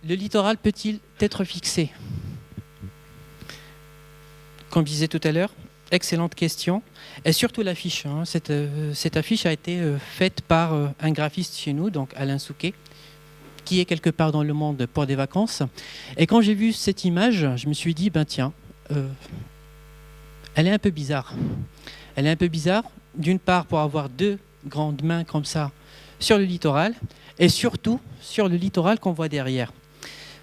le littoral peut-il être fixé? Comme je disais tout à l'heure, excellente question. Et surtout l'affiche. Cette affiche a été faite par un graphiste chez nous, donc Alain Souquet, qui est quelque part dans le monde pour des vacances. Et quand j'ai vu cette image, je me suis dit, ben tiens, elle est un peu bizarre. Elle est un peu bizarre, d'une part pour avoir deux grandes mains comme ça sur le littoral, et surtout sur le littoral qu'on voit derrière.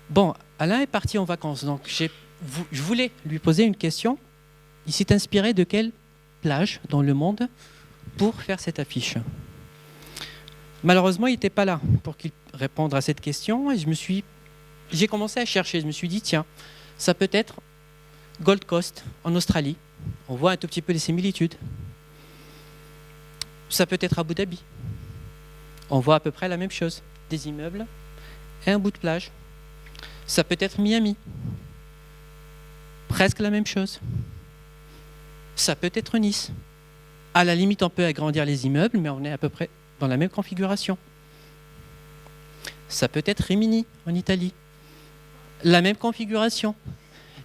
Bon, Alain est parti en vacances, donc je voulais lui poser une question. Il s'est inspiré de quelle plage dans le monde pour faire cette affiche? Malheureusement, il n'était pas là pour qu'il réponde à cette question, et j'ai commencé à chercher. Je me suis dit, tiens, ça peut être Gold Coast en Australie. On voit un tout petit peu les similitudes. Ça peut être Abu Dhabi. On voit à peu près la même chose. Des immeubles et un bout de plage. Ça peut être Miami. Presque la même chose. Ça peut être Nice. À la limite, on peut agrandir les immeubles, mais on est à peu près dans la même configuration. Ça peut être Rimini, en Italie. La même configuration.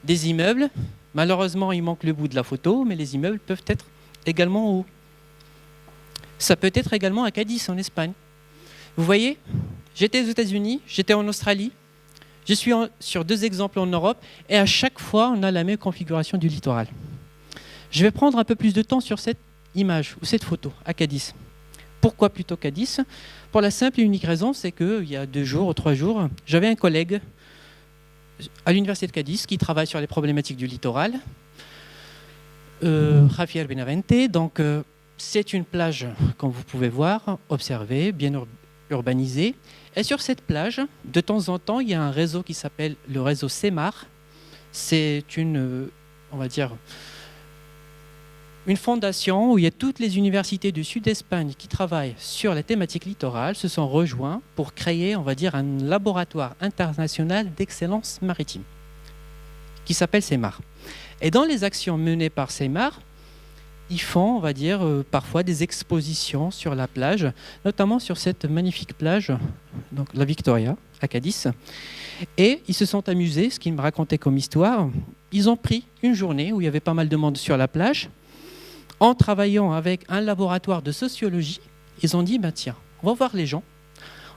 Des immeubles, malheureusement, il manque le bout de la photo, mais les immeubles peuvent être également hauts. Ça peut être également à Cadiz, en Espagne. Vous voyez, j'étais aux États-Unis, j'étais en Australie, je suis sur deux exemples en Europe, et à chaque fois, on a la même configuration du littoral. Je vais prendre un peu plus de temps sur cette image, ou cette photo, à Cadiz. Pourquoi plutôt Cadiz? Pour la simple et unique raison, c'est qu'il y a 2 jours ou 3 jours, j'avais un collègue à l'université de Cadiz qui travaille sur les problématiques du littoral, Javier Benavente. Donc, c'est une plage, comme vous pouvez voir, observée, bien urbanisée. Et sur cette plage, de temps en temps, il y a un réseau qui s'appelle le réseau CEMAR. C'est on va dire, une fondation où il y a toutes les universités du sud d'Espagne qui travaillent sur la thématique littorale se sont rejoints pour créer, on va dire, un laboratoire international d'excellence maritime qui s'appelle CEMAR. Et dans les actions menées par CEMAR, ils font, on va dire, parfois des expositions sur la plage, notamment sur cette magnifique plage, donc la Victoria, à Cadiz. Et ils se sont amusés, ce qu'ils me racontaient comme histoire. Ils ont pris une journée où il y avait pas mal de monde sur la plage. En travaillant avec un laboratoire de sociologie, ils ont dit, ben tiens, on va voir les gens,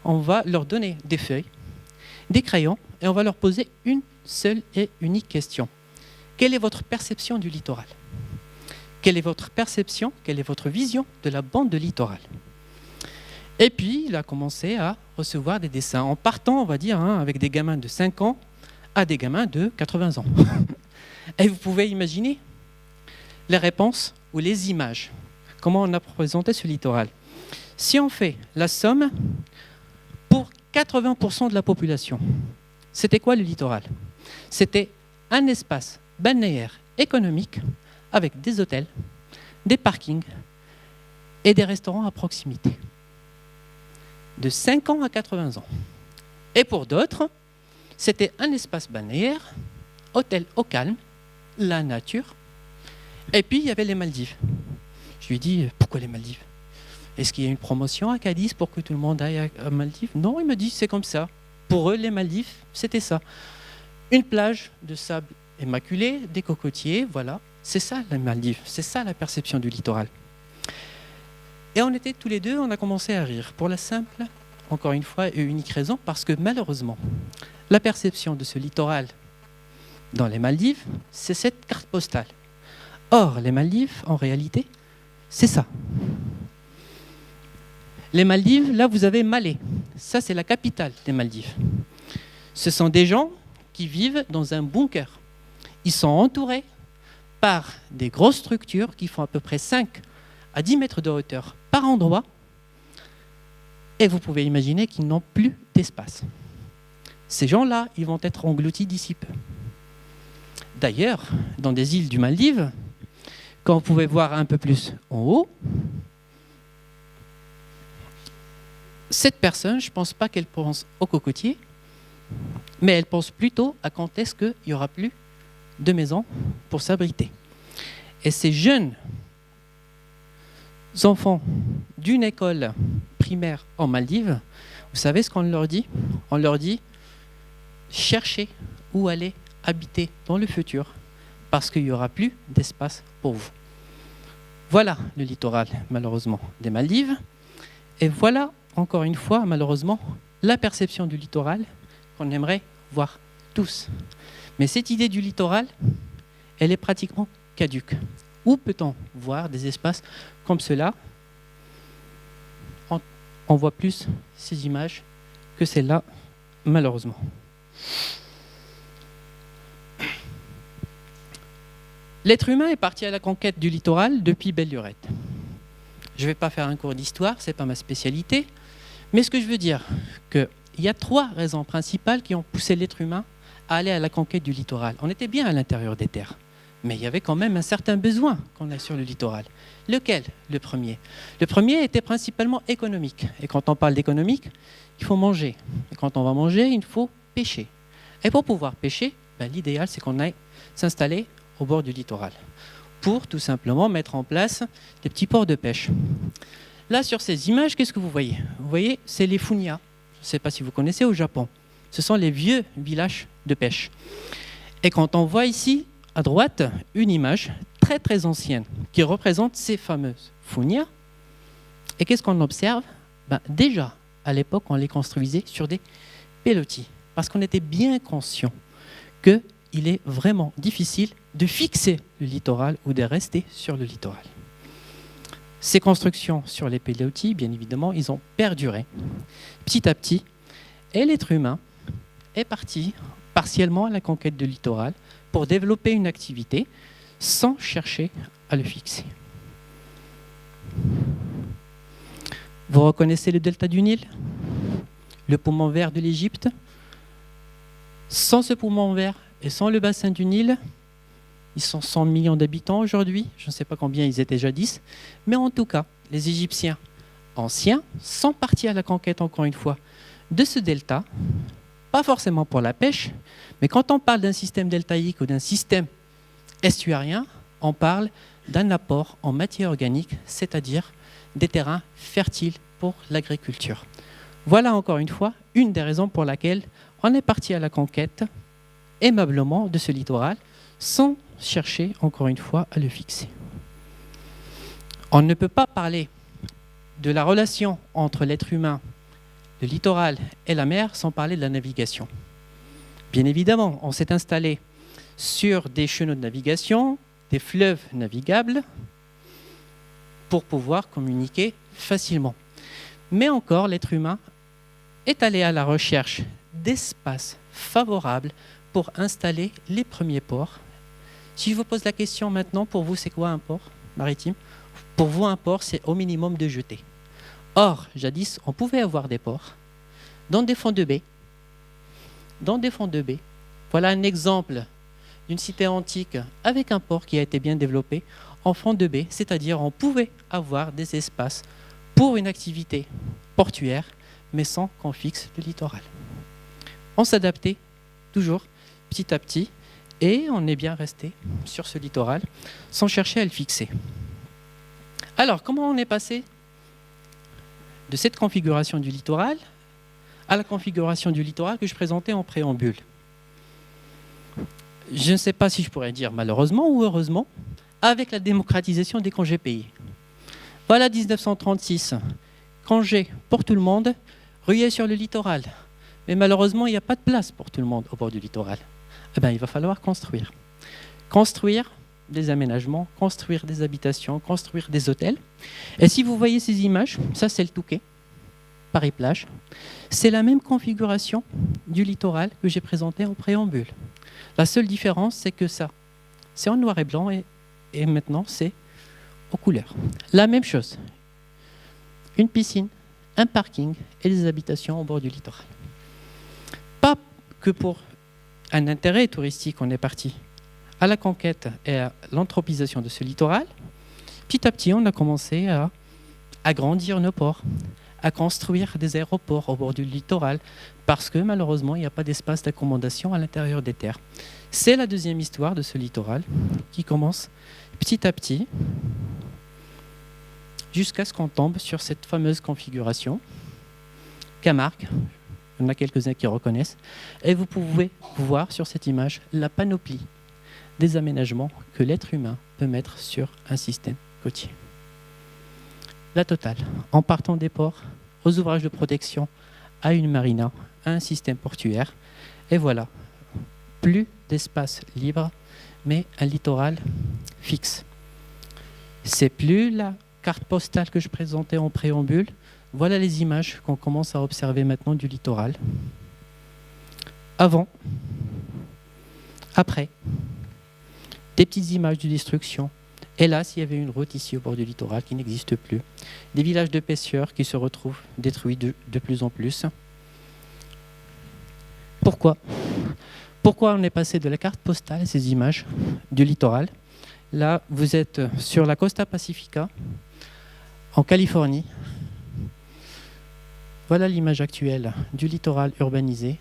on va leur donner des feuilles, des crayons, et on va leur poser une seule et unique question. Quelle est votre perception du littoral ? Quelle est votre perception, quelle est votre vision de la bande de littoral? Et puis, il a commencé à recevoir des dessins, en partant, on va dire, avec des gamins de 5 ans à des gamins de 80 ans. Et vous pouvez imaginer les réponses ou les images, comment on a représenté ce littoral. Si on fait la somme, pour 80% de la population, c'était quoi le littoral? C'était un espace balnéaire économique avec des hôtels, des parkings et des restaurants à proximité. De 5 ans à 80 ans. Et pour d'autres, c'était un espace balnéaire, hôtel au calme, la nature, et puis il y avait les Maldives. Je lui ai dit, pourquoi les Maldives? Est-ce qu'il y a une promotion à Cadiz pour que tout le monde aille à Maldives? Non, il me dit, c'est comme ça. Pour eux, les Maldives, c'était ça. Une plage de sable immaculé, des cocotiers, voilà. C'est ça les Maldives, c'est ça la perception du littoral. Et on était tous les deux, on a commencé à rire. Pour la simple, encore une fois, et unique raison, parce que malheureusement, la perception de ce littoral dans les Maldives, c'est cette carte postale. Or, les Maldives, en réalité, c'est ça. Les Maldives, là, vous avez Malé. Ça, c'est la capitale des Maldives. Ce sont des gens qui vivent dans un bunker. Ils sont entourés par des grosses structures qui font à peu près 5 à 10 mètres de hauteur par endroit. Et vous pouvez imaginer qu'ils n'ont plus d'espace. Ces gens-là, ils vont être engloutis d'ici peu. D'ailleurs, dans des îles du Maldives, quand vous pouvez voir un peu plus en haut, cette personne, je ne pense pas qu'elle pense aux cocotiers, mais elle pense plutôt à quand est-ce qu'il n'y aura plus de maisons pour s'abriter. Et ces jeunes enfants d'une école primaire en Maldives, vous savez ce qu'on leur dit? On leur dit, chercher où aller habiter dans le futur parce qu'il n'y aura plus d'espace pour vous. Voilà le littoral, malheureusement, des Maldives. Et voilà, encore une fois, malheureusement, la perception du littoral qu'on aimerait voir tous. Mais cette idée du littoral, elle est pratiquement caduque. Où peut-on voir des espaces comme cela? On voit plus ces images que celles-là, malheureusement. L'être humain est parti à la conquête du littoral depuis belle lurette. Je ne vais pas faire un cours d'histoire, ce n'est pas ma spécialité, mais ce que je veux dire, qu'il y a 3 raisons principales qui ont poussé l'être humain à aller à la conquête du littoral. On était bien à l'intérieur des terres, mais il y avait quand même un certain besoin qu'on a sur le littoral. Lequel? Le premier. Le premier était principalement économique. Et quand on parle d'économique, il faut manger. Et quand on va manger, il faut pêcher. Et pour pouvoir pêcher, l'idéal, c'est qu'on aille s'installer au bord du littoral pour tout simplement mettre en place des petits ports de pêche. Là, sur ces images, qu'est-ce que vous voyez? Vous voyez, c'est les funia. Je ne sais pas si vous connaissez au Japon. Ce sont les vieux villages de pêche. Et quand on voit ici, à droite, une image très très ancienne qui représente ces fameuses funia. Et qu'est-ce qu'on observe? Déjà, à l'époque, on les construisait sur des pilotis. Parce qu'on était bien conscient qu'il est vraiment difficile de fixer le littoral ou de rester sur le littoral. Ces constructions sur les pilotis, bien évidemment, ils ont perduré petit à petit. Et l'être humain est parti partiellement à la conquête du littoral pour développer une activité sans chercher à le fixer. Vous reconnaissez le delta du Nil? Le poumon vert de l'Égypte? Sans ce poumon vert et sans le bassin du Nil, ils sont 100 millions d'habitants aujourd'hui, je ne sais pas combien ils étaient jadis, mais en tout cas, les Égyptiens anciens sont partis à la conquête, encore une fois, de ce delta, pas forcément pour la pêche, mais quand on parle d'un système deltaïque ou d'un système estuarien, on parle d'un apport en matière organique, c'est-à-dire des terrains fertiles pour l'agriculture. Voilà encore une fois une des raisons pour laquelle on est parti à la conquête aimablement de ce littoral sans chercher encore une fois à le fixer. On ne peut pas parler de la relation entre l'être humain, le littoral et la mer sans parler de la navigation. Bien évidemment, on s'est installé sur des chenaux de navigation, des fleuves navigables pour pouvoir communiquer facilement. Mais encore, l'être humain est allé à la recherche d'espaces favorables pour installer les premiers ports. Si je vous pose la question maintenant, pour vous, c'est quoi un port maritime? Pour vous, un port, c'est au minimum 2 jetées. Or, jadis, on pouvait avoir des ports dans des fonds de baie. Voilà un exemple d'une cité antique avec un port qui a été bien développé en fond de baie, c'est-à-dire on pouvait avoir des espaces pour une activité portuaire, mais sans qu'on fixe le littoral. On s'adaptait toujours petit à petit et on est bien resté sur ce littoral sans chercher à le fixer. Alors, comment on est passé de cette configuration du littoral à la configuration du littoral que je présentais en préambule? Je ne sais pas si je pourrais dire malheureusement ou heureusement, avec la démocratisation des congés payés. Voilà 1936, congés pour tout le monde, ruée sur le littoral. Mais malheureusement, il n'y a pas de place pour tout le monde au bord du littoral. Il va falloir construire. Construire des aménagements, construire des habitations, construire des hôtels. Et si vous voyez ces images, ça c'est le Touquet, Paris-Plage. C'est la même configuration du littoral que j'ai présenté en préambule. La seule différence, c'est que ça, c'est en noir et blanc et maintenant c'est aux couleurs. La même chose. Une piscine, un parking et des habitations au bord du littoral. Pas que pour un intérêt touristique on est parti à la conquête et à l'anthropisation de ce littoral. Petit à petit, on a commencé à agrandir nos ports, à construire des aéroports au bord du littoral, parce que malheureusement, il n'y a pas d'espace d'accommodation à l'intérieur des terres. C'est la deuxième histoire de ce littoral qui commence petit à petit jusqu'à ce qu'on tombe sur cette fameuse configuration Camargue, Il y en a quelques-uns qui reconnaissent. Et vous pouvez voir sur cette image la panoplie des aménagements que l'être humain peut mettre sur un système côtier. La totale, en partant des ports, aux ouvrages de protection, à une marina, à un système portuaire. Et voilà, plus d'espace libre, mais un littoral fixe. C'est plus la carte postale que je présentais en préambule. Voilà les images qu'on commence à observer maintenant du littoral. Avant, après, des petites images de destruction. Hélas, il y avait une route ici au bord du littoral qui n'existe plus. Des villages de pêcheurs qui se retrouvent détruits de plus en plus. Pourquoi ? Pourquoi on est passé de la carte postale à ces images du littoral ? Là, vous êtes sur la Costa Pacifica, en Californie. Voilà l'image actuelle du littoral urbanisé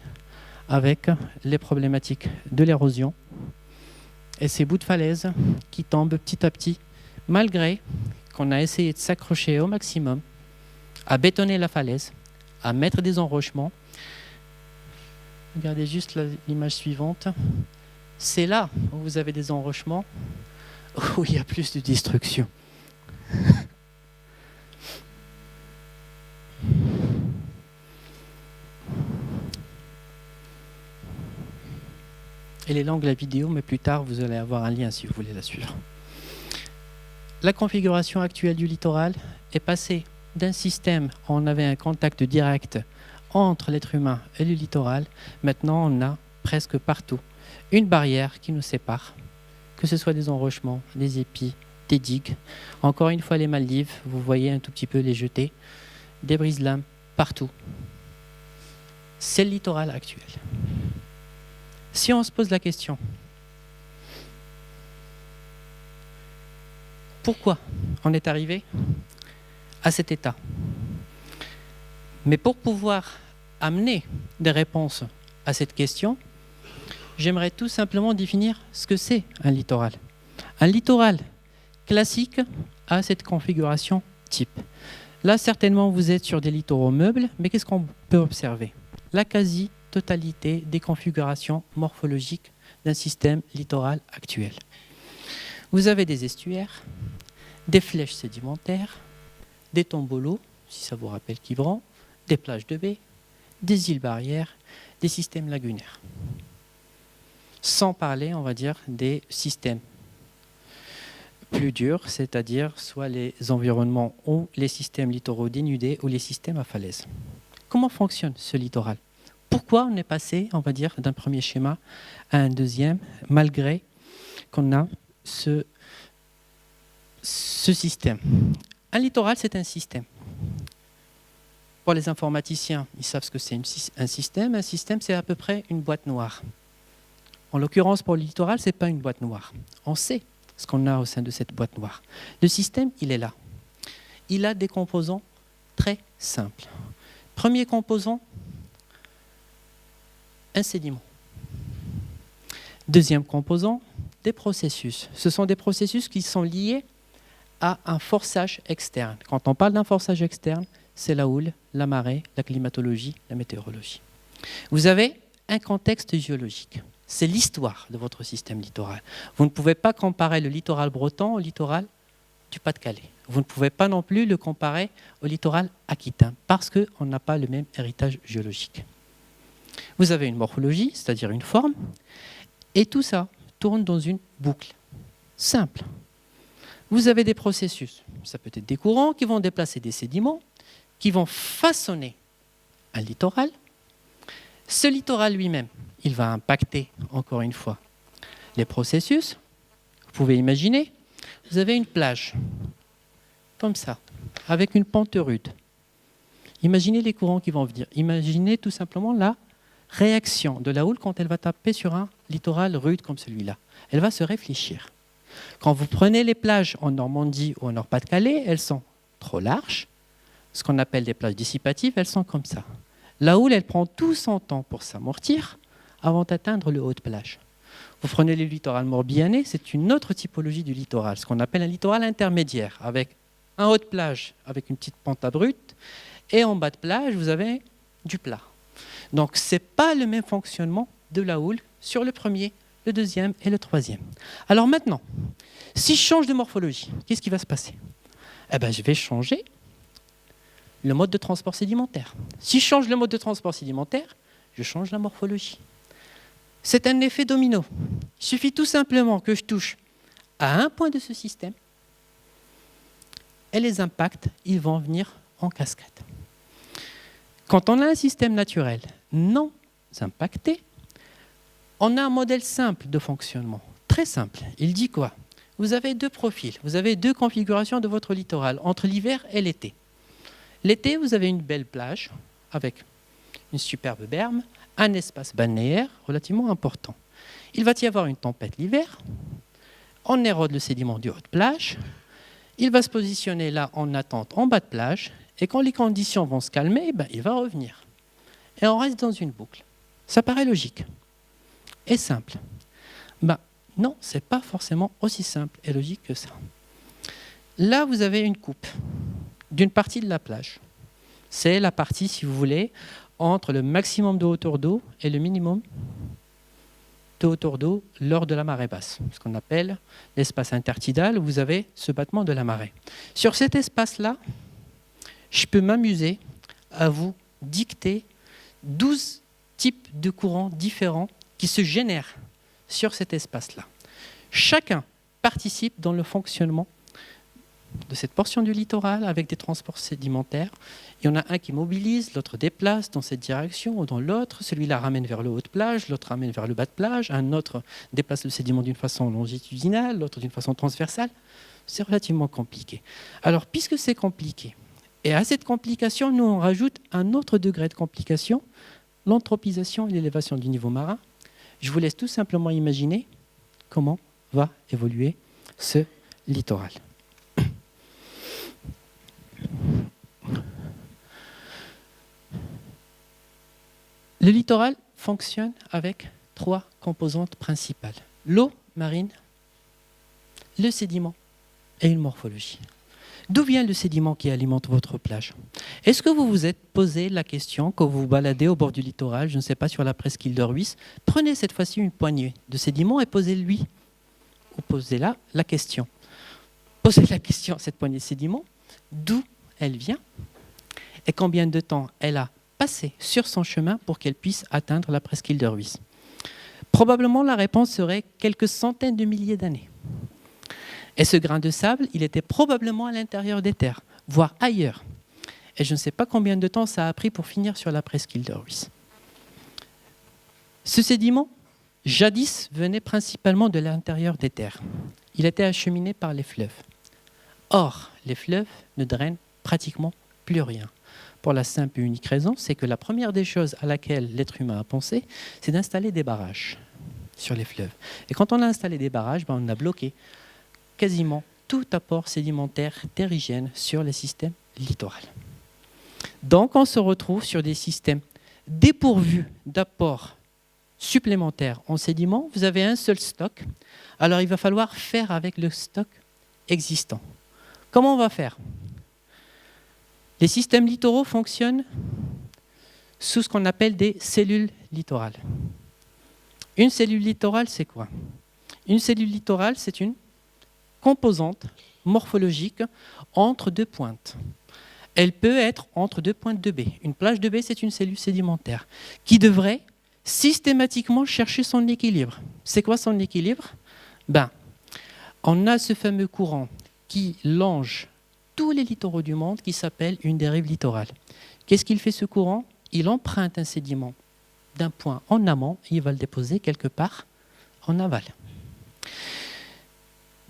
avec les problématiques de l'érosion et ces bouts de falaise qui tombent petit à petit, malgré qu'on a essayé de s'accrocher au maximum, à bétonner la falaise, à mettre des enrochements. Regardez juste l'image suivante. C'est là où vous avez des enrochements, où il y a plus de destruction. Elle est longue la vidéo, mais plus tard vous allez avoir un lien si vous voulez la suivre. La configuration actuelle du littoral est passée d'un système où on avait un contact direct entre l'être humain et le littoral. Maintenant, on a presque partout une barrière qui nous sépare, que ce soit des enrochements, des épis, des digues. Encore une fois, les Maldives, vous voyez un tout petit peu les jetés, des brise-lames partout. C'est le littoral actuel. Si on se pose la question, pourquoi on est arrivé à cet état? Mais pour pouvoir amener des réponses à cette question, j'aimerais tout simplement définir ce que c'est un littoral. Un littoral classique a cette configuration type. Là, certainement, vous êtes sur des littoraux meubles, mais qu'est-ce qu'on peut observer? La quasi-totalité des configurations morphologiques d'un système littoral actuel. Vous avez des estuaires, des flèches sédimentaires, des tombeaux, si ça vous rappelle Quiberon, des plages de baies, des îles barrières, des systèmes lagunaires. Sans parler, on va dire, des systèmes plus durs, c'est-à-dire soit les environnements ou les systèmes littoraux dénudés ou les systèmes à falaise. Comment fonctionne ce littoral? Pourquoi on est passé, on va dire, d'un premier schéma à un deuxième, malgré qu'on a ce système? Un littoral, c'est un système. Pour les informaticiens, ils savent ce que c'est un système. Un système, c'est à peu près une boîte noire. En l'occurrence, pour le littoral, ce n'est pas une boîte noire. On sait ce qu'on a au sein de cette boîte noire. Le système, il est là. Il a des composants très simples. Premier composant, un sédiment. Deuxième composant, des processus. Ce sont des processus qui sont liés à un forçage externe. Quand on parle d'un forçage externe, c'est la houle, la marée, la climatologie, la météorologie. Vous avez un contexte géologique. C'est l'histoire de votre système littoral. Vous ne pouvez pas comparer le littoral breton au littoral du Pas-de-Calais. Vous ne pouvez pas non plus le comparer au littoral aquitain parce qu'on n'a pas le même héritage géologique. Vous avez une morphologie, c'est-à-dire une forme, et tout ça tourne dans une boucle simple. Vous avez des processus, ça peut être des courants qui vont déplacer des sédiments, qui vont façonner un littoral. Ce littoral lui-même, il va impacter, encore une fois, les processus. Vous pouvez imaginer, vous avez une plage, comme ça, avec une pente rude. Imaginez les courants qui vont venir. Imaginez tout simplement la réaction de la houle quand elle va taper sur un littoral rude comme celui-là. Elle va se réfléchir. Quand vous prenez les plages en Normandie ou en Nord-Pas-de-Calais, elles sont trop larges, ce qu'on appelle des plages dissipatives, elles sont comme ça. La houle, elle prend tout son temps pour s'amortir avant d'atteindre le haut de plage. Vous prenez le littoral morbihanais, c'est une autre typologie du littoral, ce qu'on appelle un littoral intermédiaire, avec un haut de plage avec une petite pente abrupte, et en bas de plage, vous avez du plat. Donc, ce n'est pas le même fonctionnement de la houle sur le premier, le deuxième et le troisième. Alors maintenant, si je change de morphologie, qu'est-ce qui va se passer? Eh bien, je vais changer le mode de transport sédimentaire. Si je change le mode de transport sédimentaire, je change la morphologie. C'est un effet domino. Il suffit tout simplement que je touche à un point de ce système et les impacts, ils vont venir en cascade. Quand on a un système naturel non impacté, on a un modèle simple de fonctionnement, très simple. Il dit quoi? Vous avez deux profils, vous avez deux configurations de votre littoral entre l'hiver et l'été. L'été, vous avez une belle plage avec une superbe berme, un espace balnéaire relativement important. Il va y avoir une tempête l'hiver, on érode le sédiment du haut de plage, il va se positionner là en attente en bas de plage, et quand les conditions vont se calmer, il va revenir. Et on reste dans une boucle. Ça paraît logique et simple. Non, ce n'est pas forcément aussi simple et logique que ça. Là, vous avez une coupe d'une partie de la plage. C'est la partie, si vous voulez, entre le maximum de hauteur d'eau et le minimum de hauteur d'eau lors de la marée basse, ce qu'on appelle l'espace intertidal, où vous avez ce battement de la marée. Sur cet espace-là, je peux m'amuser à vous dicter 12 types de courants différents qui se génèrent sur cet espace-là. Chacun participe dans le fonctionnement de cette portion du littoral avec des transports sédimentaires. Il y en a un qui mobilise, l'autre déplace dans cette direction ou dans l'autre. Celui-là ramène vers le haut de plage, l'autre ramène vers le bas de plage. Un autre déplace le sédiment d'une façon longitudinale, l'autre d'une façon transversale. C'est relativement compliqué. Alors, puisque c'est compliqué, et à cette complication, nous on rajoute un autre degré de complication, l'anthropisation et l'élévation du niveau marin. Je vous laisse tout simplement imaginer comment va évoluer ce littoral. Le littoral fonctionne avec 3 composantes principales. L'eau marine, le sédiment et une morphologie. D'où vient le sédiment qui alimente votre plage? Est-ce que vous vous êtes posé la question quand vous vous baladez au bord du littoral, je ne sais pas, sur la presqu'île de Rhuys, prenez cette fois-ci une poignée de sédiment et posez-lui, ou posez-la la question. Posez la question à cette poignée de sédiment, d'où elle vient et combien de temps elle a passé sur son chemin pour qu'elle puisse atteindre la presqu'île de Rhuys. Probablement la réponse serait quelques centaines de milliers d'années. Et ce grain de sable, il était probablement à l'intérieur des terres, voire ailleurs. Et je ne sais pas combien de temps ça a pris pour finir sur la presqu'île de Rhuys. Ce sédiment, jadis, venait principalement de l'intérieur des terres. Il était acheminé par les fleuves. Or, les fleuves ne drainent pratiquement plus rien. Pour la simple et unique raison, c'est que la première des choses à laquelle l'être humain a pensé, c'est d'installer des barrages sur les fleuves. Et quand on a installé des barrages, on a bloqué quasiment tout apport sédimentaire terrigène sur les systèmes littoraux. Donc on se retrouve sur des systèmes dépourvus d'apports supplémentaires en sédiments. Vous avez un seul stock, alors il va falloir faire avec le stock existant. Comment on va faire? Les systèmes littoraux fonctionnent sous ce qu'on appelle des cellules littorales. Une cellule littorale, c'est quoi? Une cellule littorale, c'est une composante morphologique entre deux pointes. Elle peut être entre deux pointes de baie. Une plage de baie, c'est une cellule sédimentaire qui devrait systématiquement chercher son équilibre. C'est quoi son équilibre? On a ce fameux courant qui longe tous les littoraux du monde qui s'appelle une dérive littorale. Qu'est-ce qu'il fait ce courant? Il emprunte un sédiment d'un point en amont et il va le déposer quelque part en aval.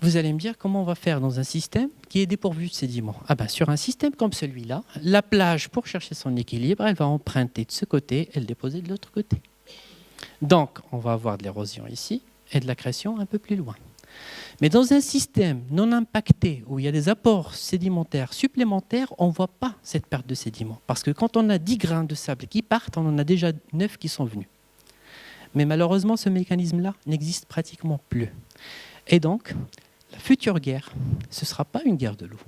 Vous allez me dire comment on va faire dans un système qui est dépourvu de sédiments. Sur un système comme celui-là, la plage, pour chercher son équilibre, elle va emprunter de ce côté et le déposer de l'autre côté. Donc, on va avoir de l'érosion ici et de l'accrétion un peu plus loin. Mais dans un système non impacté, où il y a des apports sédimentaires supplémentaires, on ne voit pas cette perte de sédiments. Parce que quand on a 10 grains de sable qui partent, on en a déjà 9 qui sont venus. Mais malheureusement, ce mécanisme-là n'existe pratiquement plus. Et donc, la future guerre, ce ne sera pas une guerre de l'eau.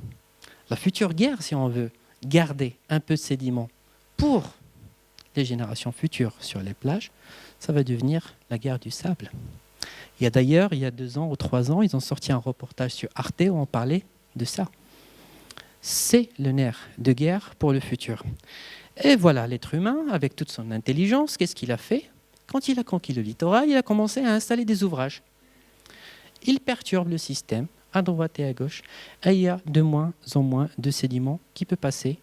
La future guerre, si on veut garder un peu de sédiments pour les générations futures sur les plages, ça va devenir la guerre du sable. Il y a d'ailleurs, il y a 2 ans ou 3 ans, ils ont sorti un reportage sur Arte où on parlait de ça. C'est le nerf de guerre pour le futur. Et voilà, l'être humain, avec toute son intelligence, qu'est-ce qu'il a fait? Quand il a conquis le littoral, il a commencé à installer des ouvrages. Il perturbe le système, à droite et à gauche, et il y a de moins en moins de sédiments qui peuvent passer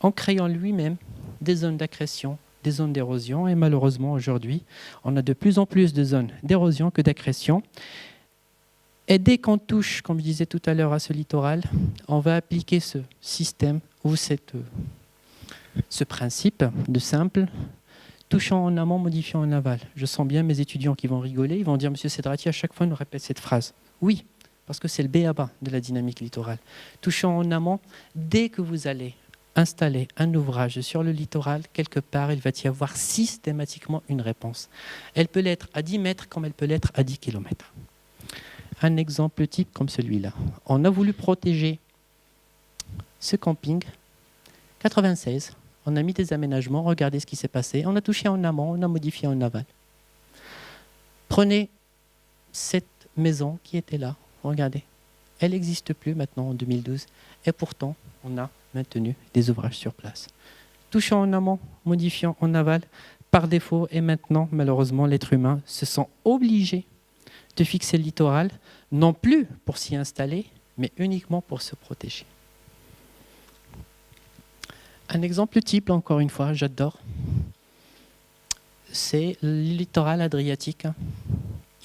en créant lui-même des zones d'accrétion, des zones d'érosion. Et malheureusement, aujourd'hui, on a de plus en plus de zones d'érosion que d'accrétion. Et dès qu'on touche, comme je disais tout à l'heure, à ce littoral, on va appliquer ce système ou ce principe de simple, touchant en amont, modifiant en aval. Je sens bien mes étudiants qui vont rigoler, ils vont dire « Monsieur Cedrati, à chaque fois, nous répète cette phrase. » Oui, parce que c'est le b.a.-ba de la dynamique littorale. Touchant en amont, dès que vous allez installer un ouvrage sur le littoral, quelque part, il va y avoir systématiquement une réponse. Elle peut l'être à 10 mètres comme elle peut l'être à 10 km. Un exemple type comme celui-là. On a voulu protéger ce camping, 96. On a mis des aménagements, regardez ce qui s'est passé. On a touché en amont, on a modifié en aval. Prenez cette maison qui était là, regardez. Elle n'existe plus maintenant en 2012. Et pourtant, on a maintenu des ouvrages sur place. Touchant en amont, modifiant en aval, par défaut. Et maintenant, malheureusement, l'être humain se sent obligé de fixer le littoral, non plus pour s'y installer, mais uniquement pour se protéger. Un exemple type, encore une fois, j'adore, c'est le littoral adriatique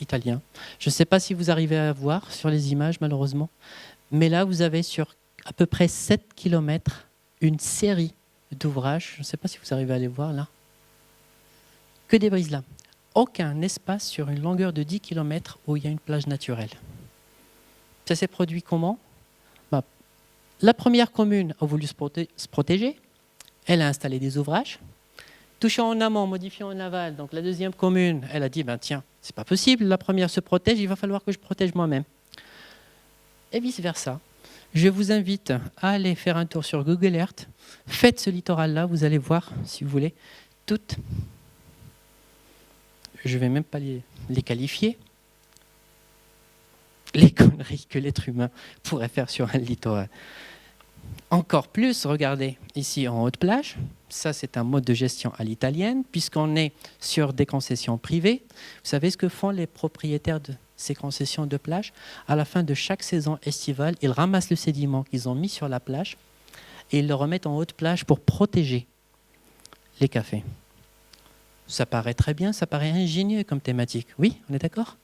italien. Je ne sais pas si vous arrivez à voir sur les images, malheureusement, mais là, vous avez sur à peu près 7 km une série d'ouvrages. Je ne sais pas si vous arrivez à les voir là. Que des brise-lames. Aucun espace sur une longueur de 10 km où il y a une plage naturelle. Ça s'est produit comment? La première commune a voulu se protéger. Elle a installé des ouvrages. Touchant en amont, modifiant en aval. Donc la deuxième commune, elle a dit, tiens, c'est pas possible, la première se protège, il va falloir que je protège moi-même. Et vice-versa. Je vous invite à aller faire un tour sur Google Earth. Faites ce littoral-là, vous allez voir, si vous voulez, toutes, je ne vais même pas les qualifier, les conneries que l'être humain pourrait faire sur un littoral. Encore plus, regardez, ici en haute plage, ça c'est un mode de gestion à l'italienne, puisqu'on est sur des concessions privées. Vous savez ce que font les propriétaires de ces concessions de plage? À la fin de chaque saison estivale, ils ramassent le sédiment qu'ils ont mis sur la plage et ils le remettent en haute plage pour protéger les cafés. Ça paraît très bien, ça paraît ingénieux comme thématique. Oui, on est d'accord?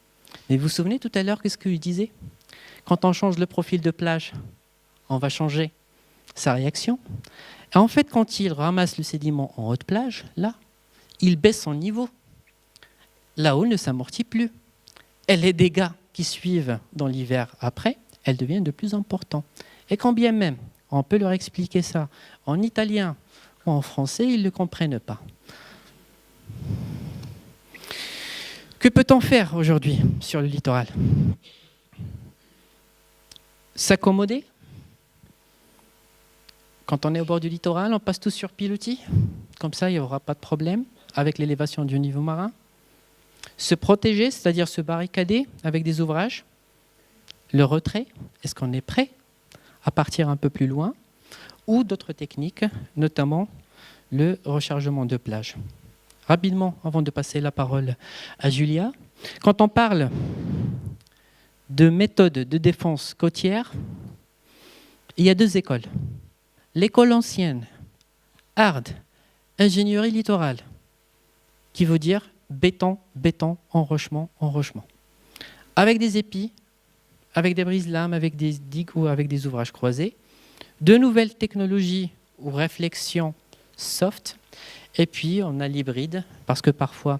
Mais vous vous souvenez tout à l'heure, qu'est-ce que je disais? Quand on change le profil de plage, on va changer sa réaction. Et en fait, quand il ramasse le sédiment en haute plage, là, il baisse son niveau. Là-haut ne s'amortit plus. Et les dégâts qui suivent dans l'hiver après, elles deviennent de plus importants. Et quand bien même, on peut leur expliquer ça en italien ou en français, ils ne le comprennent pas. Que peut-on faire aujourd'hui sur le littoral? S'accommoder? Quand on est au bord du littoral, on passe tous sur pilotis. Comme ça, il n'y aura pas de problème avec l'élévation du niveau marin. Se protéger, c'est-à-dire se barricader avec des ouvrages. Le retrait, est-ce qu'on est prêt à partir un peu plus loin? Ou d'autres techniques, notamment le rechargement de plage. Rapidement, avant de passer la parole à Julia, quand on parle de méthodes de défense côtière, il y a 2 écoles. L'école ancienne, hard, ingénierie littorale, qui veut dire béton, béton, enrochement, enrochement. Avec des épis, avec des brise-lames, avec des digues ou avec des ouvrages croisés. De nouvelles technologies ou réflexions soft. Et puis, on a l'hybride, parce que parfois,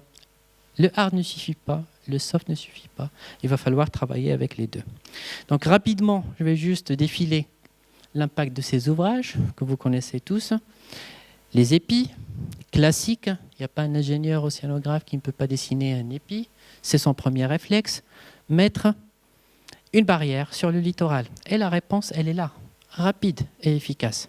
le hard ne suffit pas, le soft ne suffit pas. Il va falloir travailler avec les deux. Donc, rapidement, je vais juste défiler l'impact de ces ouvrages, que vous connaissez tous. Les épis, classiques. Il n'y a pas un ingénieur océanographe qui ne peut pas dessiner un épi. C'est son premier réflexe. Mettre une barrière sur le littoral. Et la réponse, elle est là, rapide et efficace.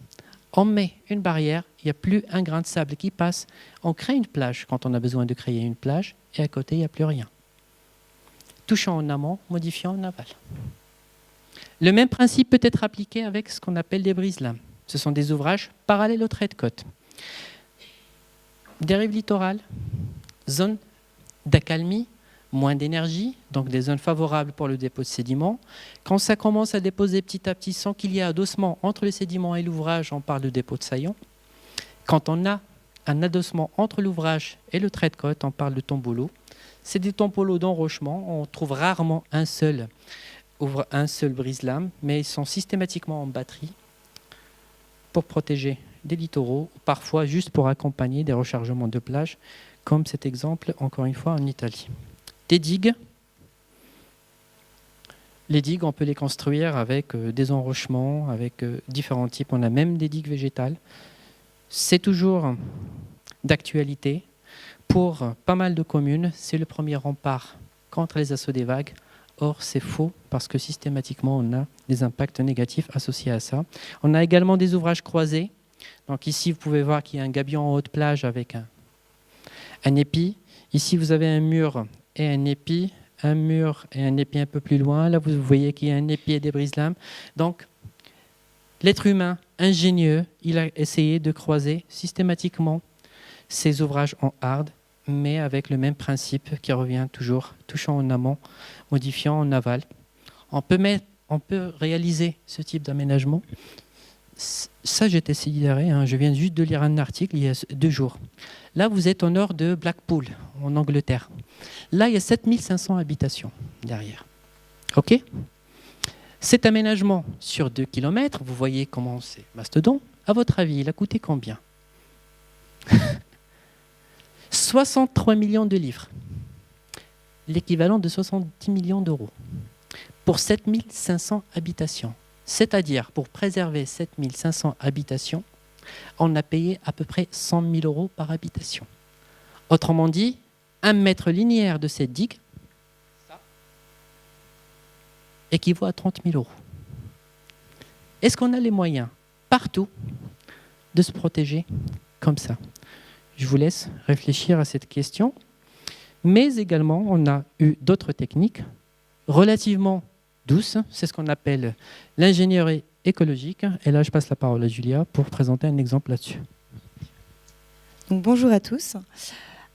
On met une barrière, il n'y a plus un grain de sable qui passe. On crée une plage quand on a besoin de créer une plage, et à côté, il n'y a plus rien. Touchant en amont, modifiant en aval. Le même principe peut être appliqué avec ce qu'on appelle des brise-lames. Ce sont des ouvrages parallèles au trait de côte. Dérive littorale, zone d'accalmie, moins d'énergie, donc des zones favorables pour le dépôt de sédiments. Quand ça commence à déposer petit à petit sans qu'il y ait adossement entre le sédiment et l'ouvrage, on parle de dépôt de saillants. Quand on a un adossement entre l'ouvrage et le trait de côte, on parle de tombeau. C'est des tombeaux d'enrochement. On trouve rarement un seul brise-lame, mais ils sont systématiquement en batterie pour protéger des littoraux, parfois juste pour accompagner des rechargements de plage, comme cet exemple, encore une fois, en Italie. Des digues. Les digues, on peut les construire avec des enrochements, avec différents types. On a même des digues végétales. C'est toujours d'actualité. Pour pas mal de communes, c'est le premier rempart contre les assauts des vagues. Or, c'est faux parce que systématiquement, on a des impacts négatifs associés à ça. On a également des ouvrages croisés. Donc ici, vous pouvez voir qu'il y a un gabion en haute plage avec un épi. Ici, vous avez un mur et un épi, un mur et un épi un peu plus loin. Là, vous voyez qu'il y a un épi et des brise-lames. Donc, l'être humain ingénieux, il a essayé de croiser systématiquement ces ouvrages en hard, mais avec le même principe qui revient toujours, touchant en amont, modifiant en aval. On peut réaliser ce type d'aménagement. Ça, j'étais sidéré, je viens juste de lire un article il y a 2 jours. Là, vous êtes au nord de Blackpool, en Angleterre. Là, il y a 7500 habitations derrière. OK ? Cet aménagement sur 2 km, vous voyez comment c'est mastodon. À votre avis, il a coûté combien ? 63 millions de livres, l'équivalent de 70 millions d'euros, pour 7500 habitations. C'est-à-dire, pour préserver 7500 habitations, on a payé à peu près 100 000 euros par habitation. Autrement dit, 1 mètre linéaire de cette digue équivaut à 30 000 euros. Est-ce qu'on a les moyens, partout, de se protéger comme ça ? Je vous laisse réfléchir à cette question. Mais également, on a eu d'autres techniques relativement douces. C'est ce qu'on appelle l'ingénierie écologique. Et là, je passe la parole à Julia pour présenter un exemple là-dessus. Donc, bonjour à tous.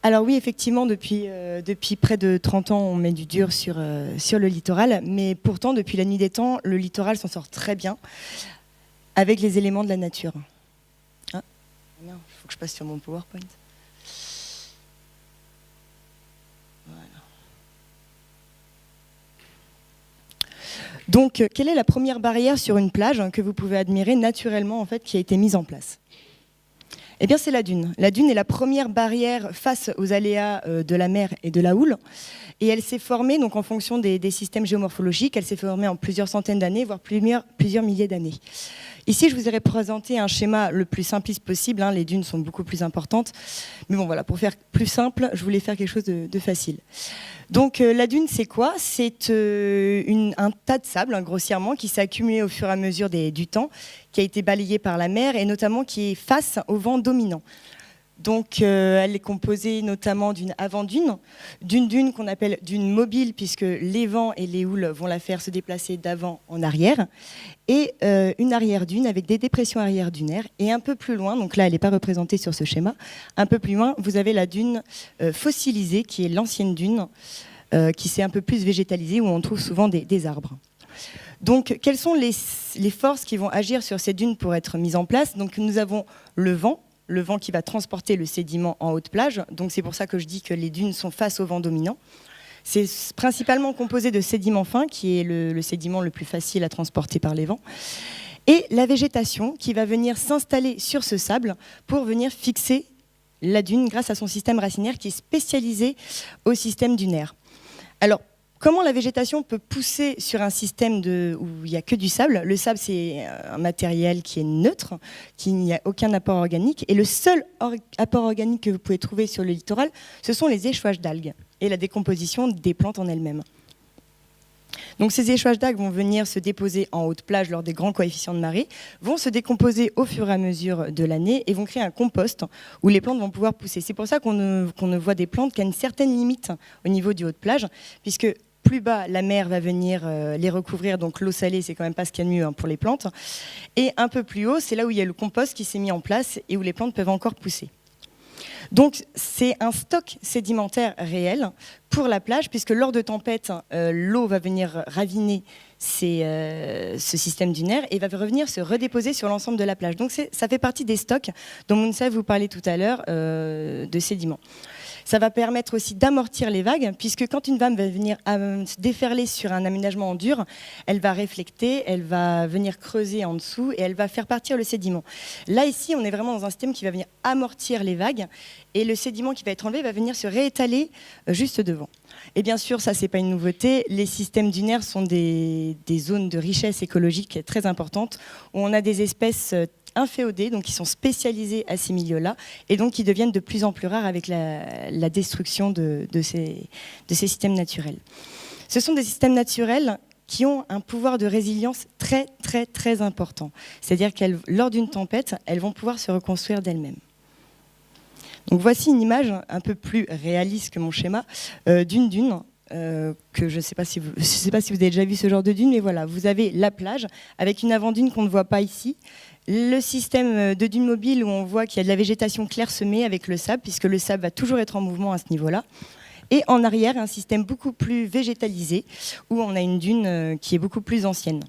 Alors oui, effectivement, depuis près de 30 ans, on met du dur sur le littoral. Mais pourtant, depuis la nuit des temps, le littoral s'en sort très bien avec les éléments de la nature. Il faut que je passe sur mon PowerPoint. Voilà. Donc, quelle est la première barrière sur une plage que vous pouvez admirer naturellement, en fait, qui a été mise en place ? Eh bien, c'est la dune. La dune est la première barrière face aux aléas de la mer et de la houle. Et elle s'est formée, donc, en fonction des systèmes géomorphologiques, elle s'est formée en plusieurs centaines d'années, voire plusieurs milliers d'années. Ici, je vous ai présenté un schéma le plus simpliste possible. Les dunes sont beaucoup plus importantes. Mais bon, voilà, pour faire plus simple, je voulais faire quelque chose de facile. Donc, la dune, c'est quoi ? C'est un tas de sable, grossièrement, qui s'est accumulé au fur et à mesure du temps, qui a été balayé par la mer et notamment qui est face au vent dominant. Donc, elle est composée notamment d'une avant-dune, d'une dune qu'on appelle dune mobile, puisque les vents et les houles vont la faire se déplacer d'avant en arrière, et une arrière-dune avec des dépressions arrière-dunaires. Et un peu plus loin, donc là, elle n'est pas représentée sur ce schéma, un peu plus loin, vous avez la dune fossilisée, qui est l'ancienne dune, qui s'est un peu plus végétalisée, où on trouve souvent des arbres. Donc, quelles sont les forces qui vont agir sur ces dunes pour être mises en place ? Donc, nous avons le vent qui va transporter le sédiment en haute plage. Donc c'est pour ça que je dis que les dunes sont face au vent dominant. C'est principalement composé de sédiments fins, qui est le sédiment le plus facile à transporter par les vents. Et la végétation qui va venir s'installer sur ce sable pour venir fixer la dune grâce à son système racinaire qui est spécialisé au système dunaire. Alors, comment la végétation peut pousser sur un système où il n'y a que du sable ? Le sable, c'est un matériel qui est neutre, qui n'y a aucun apport organique. Et le seul apport organique que vous pouvez trouver sur le littoral, ce sont les échouages d'algues et la décomposition des plantes en elles-mêmes. Donc ces échouages d'algues vont venir se déposer en haute plage lors des grands coefficients de marée, vont se décomposer au fur et à mesure de l'année et vont créer un compost où les plantes vont pouvoir pousser. C'est pour ça qu'on ne voit des plantes qu'à une certaine limite au niveau du haut de plage, puisque plus bas, la mer va venir les recouvrir, donc l'eau salée, c'est quand même pas ce qu'il y a de mieux pour les plantes. Et un peu plus haut, c'est là où il y a le compost qui s'est mis en place et où les plantes peuvent encore pousser. Donc c'est un stock sédimentaire réel pour la plage, puisque lors de tempêtes, l'eau va venir raviner ce système dunaire et va revenir se redéposer sur l'ensemble de la plage. Donc ça fait partie des stocks dont Mounsa vous parlait tout à l'heure de sédiments. Ça va permettre aussi d'amortir les vagues, puisque quand une vague va venir se déferler sur un aménagement en dur, elle va réflecter, elle va venir creuser en dessous et elle va faire partir le sédiment. Là, ici, on est vraiment dans un système qui va venir amortir les vagues et le sédiment qui va être enlevé va venir se réétaler juste devant. Et bien sûr, ça, c'est pas une nouveauté. Les systèmes dunaires sont des zones de richesse écologique très importantes où on a des espèces inféodées, donc qui sont spécialisées à ces milieux-là, et donc qui deviennent de plus en plus rares avec la destruction de ces systèmes naturels. Ce sont des systèmes naturels qui ont un pouvoir de résilience très, très, très important. C'est-à-dire que lors d'une tempête, elles vont pouvoir se reconstruire d'elles-mêmes. Donc voici une image un peu plus réaliste que mon schéma d'une dune. Que je ne sais pas si vous avez déjà vu ce genre de dune, mais voilà, vous avez la plage avec une avant-dune qu'on ne voit pas ici, le système de dune mobile où on voit qu'il y a de la végétation clairsemée avec le sable, puisque le sable va toujours être en mouvement à ce niveau-là, et en arrière un système beaucoup plus végétalisé où on a une dune qui est beaucoup plus ancienne.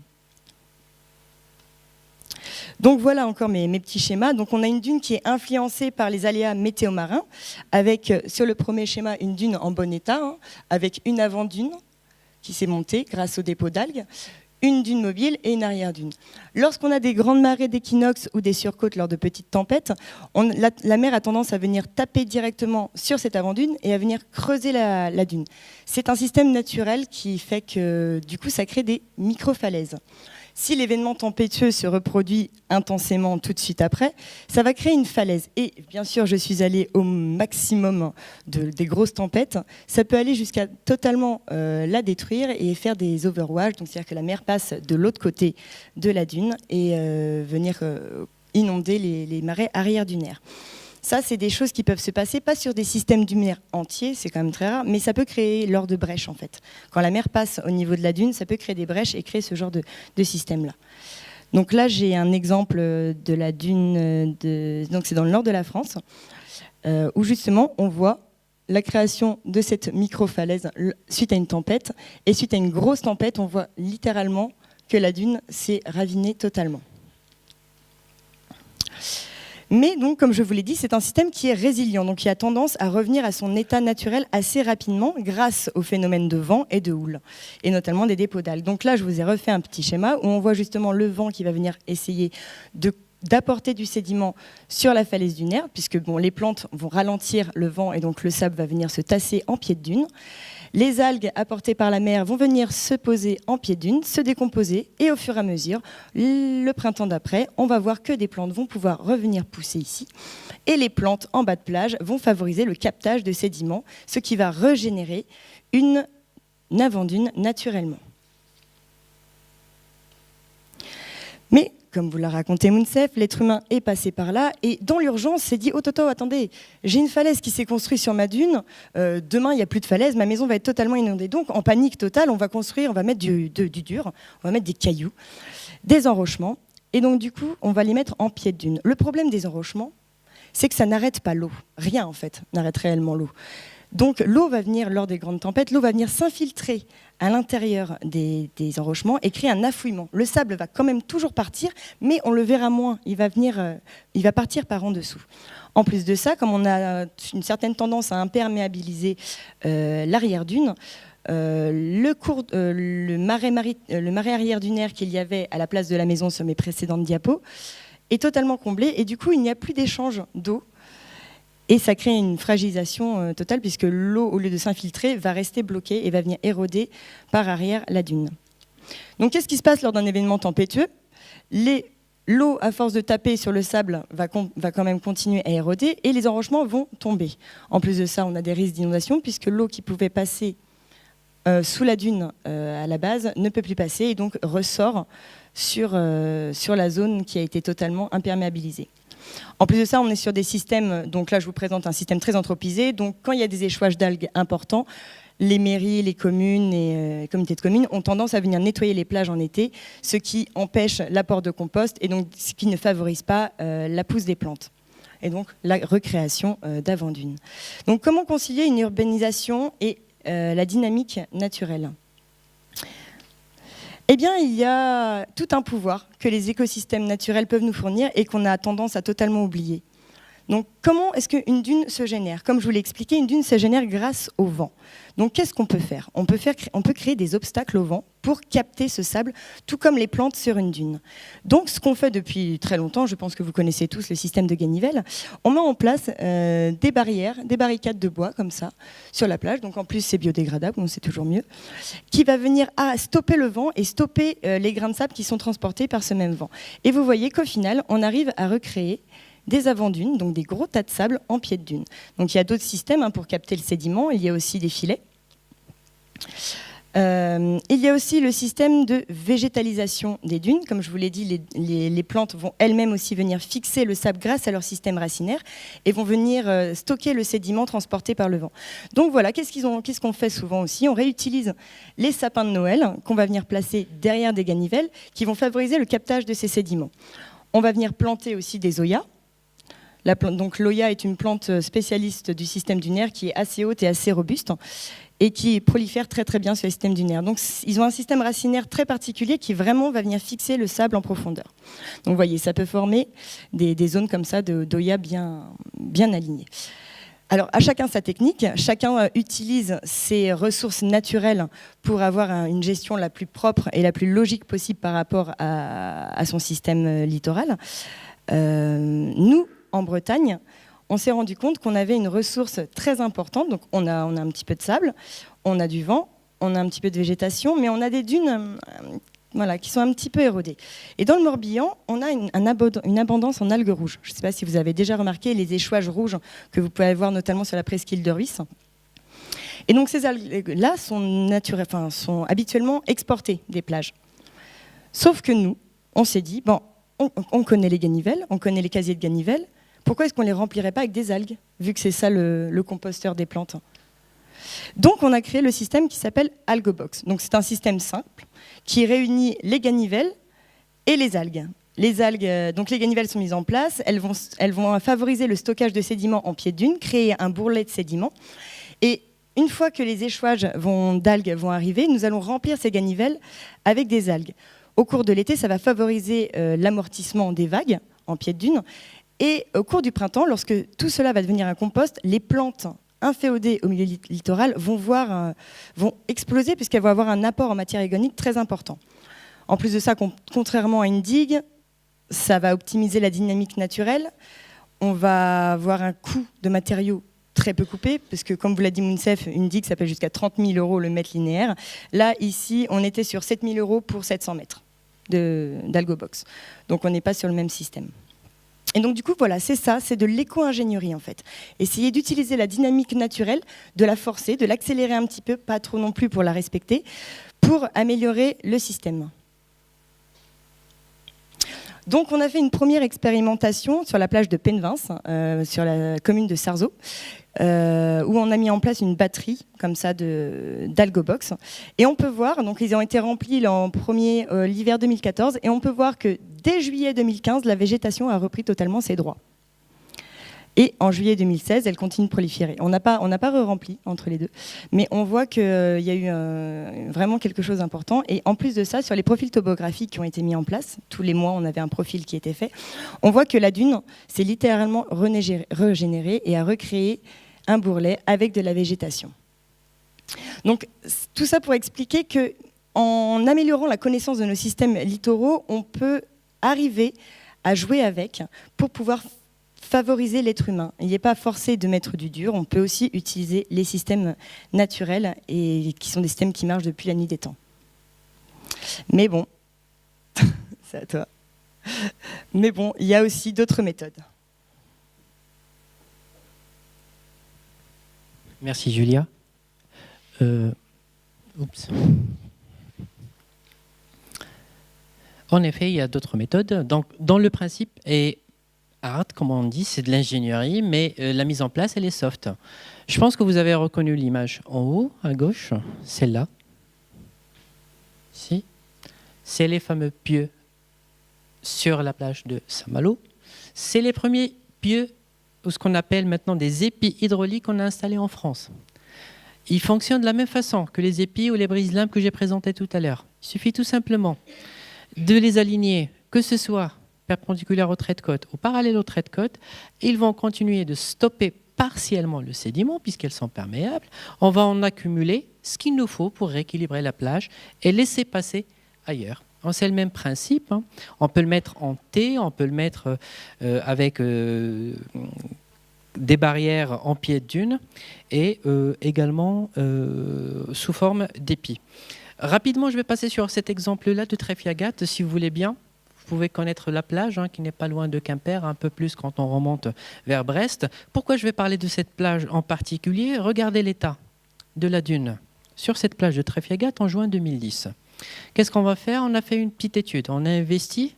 Donc voilà encore mes petits schémas. Donc on a une dune qui est influencée par les aléas météo-marins, avec sur le premier schéma une dune en bon état, avec une avant-dune qui s'est montée grâce au dépôt d'algues, une dune mobile et une arrière-dune. Lorsqu'on a des grandes marées d'équinoxe ou des surcôtes lors de petites tempêtes, la mer a tendance à venir taper directement sur cette avant-dune et à venir creuser la dune. C'est un système naturel qui fait que du coup ça crée des micro-falaises. Si l'événement tempétueux se reproduit intensément tout de suite après, ça va créer une falaise. Et bien sûr, je suis allée au maximum des grosses tempêtes. Ça peut aller jusqu'à totalement la détruire et faire des overwash. Donc, c'est-à-dire que la mer passe de l'autre côté de la dune et venir inonder les marais arrière-dunaires. Ça, c'est des choses qui peuvent se passer, pas sur des systèmes dunaires entiers, c'est quand même très rare, mais ça peut créer lors de brèches, en fait. Quand la mer passe au niveau de la dune, ça peut créer des brèches et créer ce genre de système-là. Donc là, j'ai un exemple de la dune, donc c'est dans le nord de la France, où justement, on voit la création de cette micro-falaise suite à une tempête. Et suite à une grosse tempête, on voit littéralement que la dune s'est ravinée totalement. Mais donc, comme je vous l'ai dit, c'est un système qui est résilient, donc qui a tendance à revenir à son état naturel assez rapidement grâce aux phénomènes de vent et de houle, et notamment des dépôts d'algues. Donc là, je vous ai refait un petit schéma où on voit justement le vent qui va venir essayer d'apporter du sédiment sur la falaise dunaire, puisque les plantes vont ralentir le vent et donc le sable va venir se tasser en pied de dune. Les algues apportées par la mer vont venir se poser en pied de dune, se décomposer, et au fur et à mesure, le printemps d'après, on va voir que des plantes vont pouvoir revenir pousser ici, et les plantes en bas de plage vont favoriser le captage de sédiments, ce qui va régénérer une avant-dune naturellement. Mais comme vous l'a raconté Mounsef, l'être humain est passé par là et dans l'urgence s'est dit « Oh Toto, attendez, j'ai une falaise qui s'est construite sur ma dune, demain il n'y a plus de falaise, ma maison va être totalement inondée. » Donc en panique totale, on va construire, on va mettre du dur, on va mettre des cailloux, des enrochements et donc du coup on va les mettre en pied de dune. Le problème des enrochements, c'est que ça n'arrête pas l'eau. Rien en fait n'arrête réellement l'eau. Donc l'eau va venir, lors des grandes tempêtes, l'eau va venir s'infiltrer à l'intérieur des enrochements et créer un affouillement. Le sable va quand même toujours partir, mais on le verra moins. Il va partir par en dessous. En plus de ça, comme on a une certaine tendance à imperméabiliser l'arrière-dune, le marais arrière-dunaire qu'il y avait à la place de la maison sur mes précédentes diapos est totalement comblé et du coup il n'y a plus d'échange d'eau. Et ça crée une fragilisation totale puisque l'eau, au lieu de s'infiltrer, va rester bloquée et va venir éroder par arrière la dune. Donc qu'est-ce qui se passe lors d'un événement tempétueux ? L'eau, à force de taper sur le sable, va quand même continuer à éroder et les enrochements vont tomber. En plus de ça, on a des risques d'inondation puisque l'eau qui pouvait passer sous la dune à la base ne peut plus passer et donc ressort sur la zone qui a été totalement imperméabilisée. En plus de ça, on est sur des systèmes, donc là je vous présente un système très anthropisé, donc quand il y a des échouages d'algues importants, les mairies, les communes et les communautés de communes ont tendance à venir nettoyer les plages en été, ce qui empêche l'apport de compost et donc ce qui ne favorise pas la pousse des plantes et donc la recréation d'avant-dunes. Donc comment concilier une urbanisation et la dynamique naturelle ? Eh bien, il y a tout un pouvoir que les écosystèmes naturels peuvent nous fournir et qu'on a tendance à totalement oublier. Donc, comment est-ce qu'une dune se génère ? Comme je vous l'ai expliqué, une dune se génère grâce au vent. Donc, qu'est-ce qu'on peut faire ? On peut créer des obstacles au vent pour capter ce sable, tout comme les plantes sur une dune. Donc, ce qu'on fait depuis très longtemps, je pense que vous connaissez tous le système de Ganivelle, on met en place des barrières, des barricades de bois, comme ça, sur la plage. Donc, en plus, c'est biodégradable, donc c'est toujours mieux, qui va venir à stopper le vent et stopper les grains de sable qui sont transportés par ce même vent. Et vous voyez qu'au final, on arrive à recréer des avant-dunes, donc des gros tas de sable en pied de dune. Donc il y a d'autres systèmes pour capter le sédiment, il y a aussi des filets. Il y a aussi le système de végétalisation des dunes. Comme je vous l'ai dit, les plantes vont elles-mêmes aussi venir fixer le sable grâce à leur système racinaire et vont venir stocker le sédiment transporté par le vent. Donc voilà, qu'est-ce qu'on fait souvent aussi ? On réutilise les sapins de Noël qu'on va venir placer derrière des ganivelles qui vont favoriser le captage de ces sédiments. On va venir planter aussi des oyas. Donc l'Oya est une plante spécialiste du système dunaire qui est assez haute et assez robuste et qui prolifère très très bien sur le système dunaire. Donc ils ont un système racinaire très particulier qui vraiment va venir fixer le sable en profondeur. Donc vous voyez, ça peut former des zones comme ça d'Oya bien alignées. Alors à chacun sa technique, chacun utilise ses ressources naturelles pour avoir une gestion la plus propre et la plus logique possible par rapport à son système littoral. Nous, en Bretagne, on s'est rendu compte qu'on avait une ressource très importante. Donc on a un petit peu de sable, on a du vent, on a un petit peu de végétation, mais on a des dunes qui sont un petit peu érodées. Et dans le Morbihan, on a une abondance en algues rouges. Je ne sais pas si vous avez déjà remarqué les échouages rouges que vous pouvez voir notamment sur la presqu'île de Rhuys. Et donc ces algues-là sont habituellement exportées des plages. Sauf que nous, on s'est dit, on connaît les ganivelles, on connaît les casiers de ganivelles, pourquoi est-ce qu'on ne les remplirait pas avec des algues, vu que c'est ça le composteur des plantes ? Donc on a créé le système qui s'appelle AlgoBox. Donc c'est un système simple qui réunit les ganivelles et les algues. Donc les ganivelles sont mises en place, elles vont favoriser le stockage de sédiments en pied de dune, créer un bourrelet de sédiments. Et une fois que les échouages d'algues vont arriver, nous allons remplir ces ganivelles avec des algues. Au cours de l'été, ça va favoriser l'amortissement des vagues en pied de dune. Et au cours du printemps, lorsque tout cela va devenir un compost, les plantes inféodées au milieu littoral vont exploser puisqu'elles vont avoir un apport en matière organique très important. En plus de ça, contrairement à une digue, ça va optimiser la dynamique naturelle. On va avoir un coût de matériaux très peu coupé, parce que comme vous l'a dit Mounsef, une digue, ça peut jusqu'à 30 000 € le mètre linéaire. Là, ici, on était sur 7 000 € pour 700 mètres d'AlgoBox. Donc on n'est pas sur le même système. Et donc du coup, voilà, c'est ça, c'est de l'éco-ingénierie en fait. Essayer d'utiliser la dynamique naturelle, de la forcer, de l'accélérer un petit peu, pas trop non plus pour la respecter, pour améliorer le système. Donc on a fait une première expérimentation sur la plage de Penvins, sur la commune de Sarzeau, où on a mis en place une batterie comme ça d'AlgoBox. Et on peut voir, donc ils ont été remplis en premier l'hiver 2014, et on peut voir que dès juillet 2015, la végétation a repris totalement ses droits. Et en juillet 2016, elle continue de proliférer. On n'a pas re-rempli entre les deux, mais on voit qu'il y a eu vraiment quelque chose d'important. Et en plus de ça, sur les profils topographiques qui ont été mis en place, tous les mois, on avait un profil qui était fait, on voit que la dune s'est littéralement régénérée et a recréé un bourrelet avec de la végétation. Donc, tout ça pour expliquer qu'en améliorant la connaissance de nos systèmes littoraux, on peut arriver à jouer avec pour pouvoir favoriser l'être humain. Il n'est pas forcé de mettre du dur, on peut aussi utiliser les systèmes naturels et qui sont des systèmes qui marchent depuis la nuit des temps. Mais bon, c'est à toi. Mais bon, il y a aussi d'autres méthodes. Merci Julia. Oups. En effet, il y a d'autres méthodes. Donc, dans le principe est hard, comme on dit, c'est de l'ingénierie, mais la mise en place, elle est soft. Je pense que vous avez reconnu l'image en haut, à gauche, celle-là. Ici. C'est les fameux pieux sur la plage de Saint-Malo. C'est les premiers pieux, ou ce qu'on appelle maintenant des épis hydrauliques qu'on a installés en France. Ils fonctionnent de la même façon que les épis ou les brise-lames que j'ai présentés tout à l'heure. Il suffit tout simplement de les aligner, que ce soit perpendiculaire au trait de côte ou parallèle au trait de côte. Ils vont continuer de stopper partiellement le sédiment puisqu'elles sont perméables. On va en accumuler ce qu'il nous faut pour rééquilibrer la plage et laisser passer ailleurs. C'est le même principe. On peut le mettre en T, on peut le mettre avec des barrières en pied de dune et également sous forme d'épis. Rapidement, je vais passer sur cet exemple-là de Tréfiagat, si vous voulez bien. Vous pouvez connaître la plage, qui n'est pas loin de Quimper, un peu plus quand on remonte vers Brest. Pourquoi je vais parler de cette plage en particulier? Regardez l'état de la dune sur cette plage de Tréfiagat en juin 2010. Qu'est-ce qu'on va faire? On a fait une petite étude. On a investi.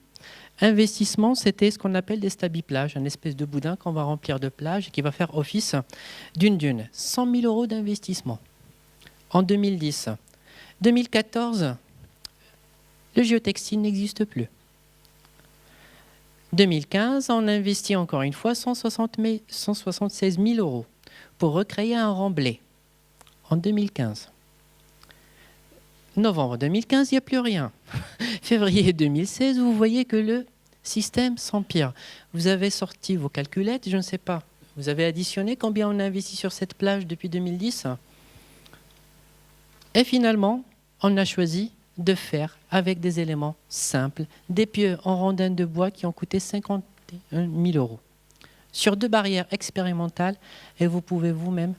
Investissement, c'était ce qu'on appelle des stabi-plages, une espèce de boudin qu'on va remplir de plage et qui va faire office d'une dune. 100 000 € d'investissement en 2010. 2014, le géotextile n'existe plus. 2015, on a investi encore une fois 176 000 € pour recréer un remblai en 2015. Novembre 2015, il n'y a plus rien. Février 2016, vous voyez que le système s'empire. Vous avez sorti vos calculettes, je ne sais pas. Vous avez additionné combien on a investi sur cette plage depuis 2010 ? Et finalement, on a choisi de faire avec des éléments simples, des pieux en rondins de bois qui ont coûté 51 000 € sur 2 barrières expérimentales et vous pouvez vous-même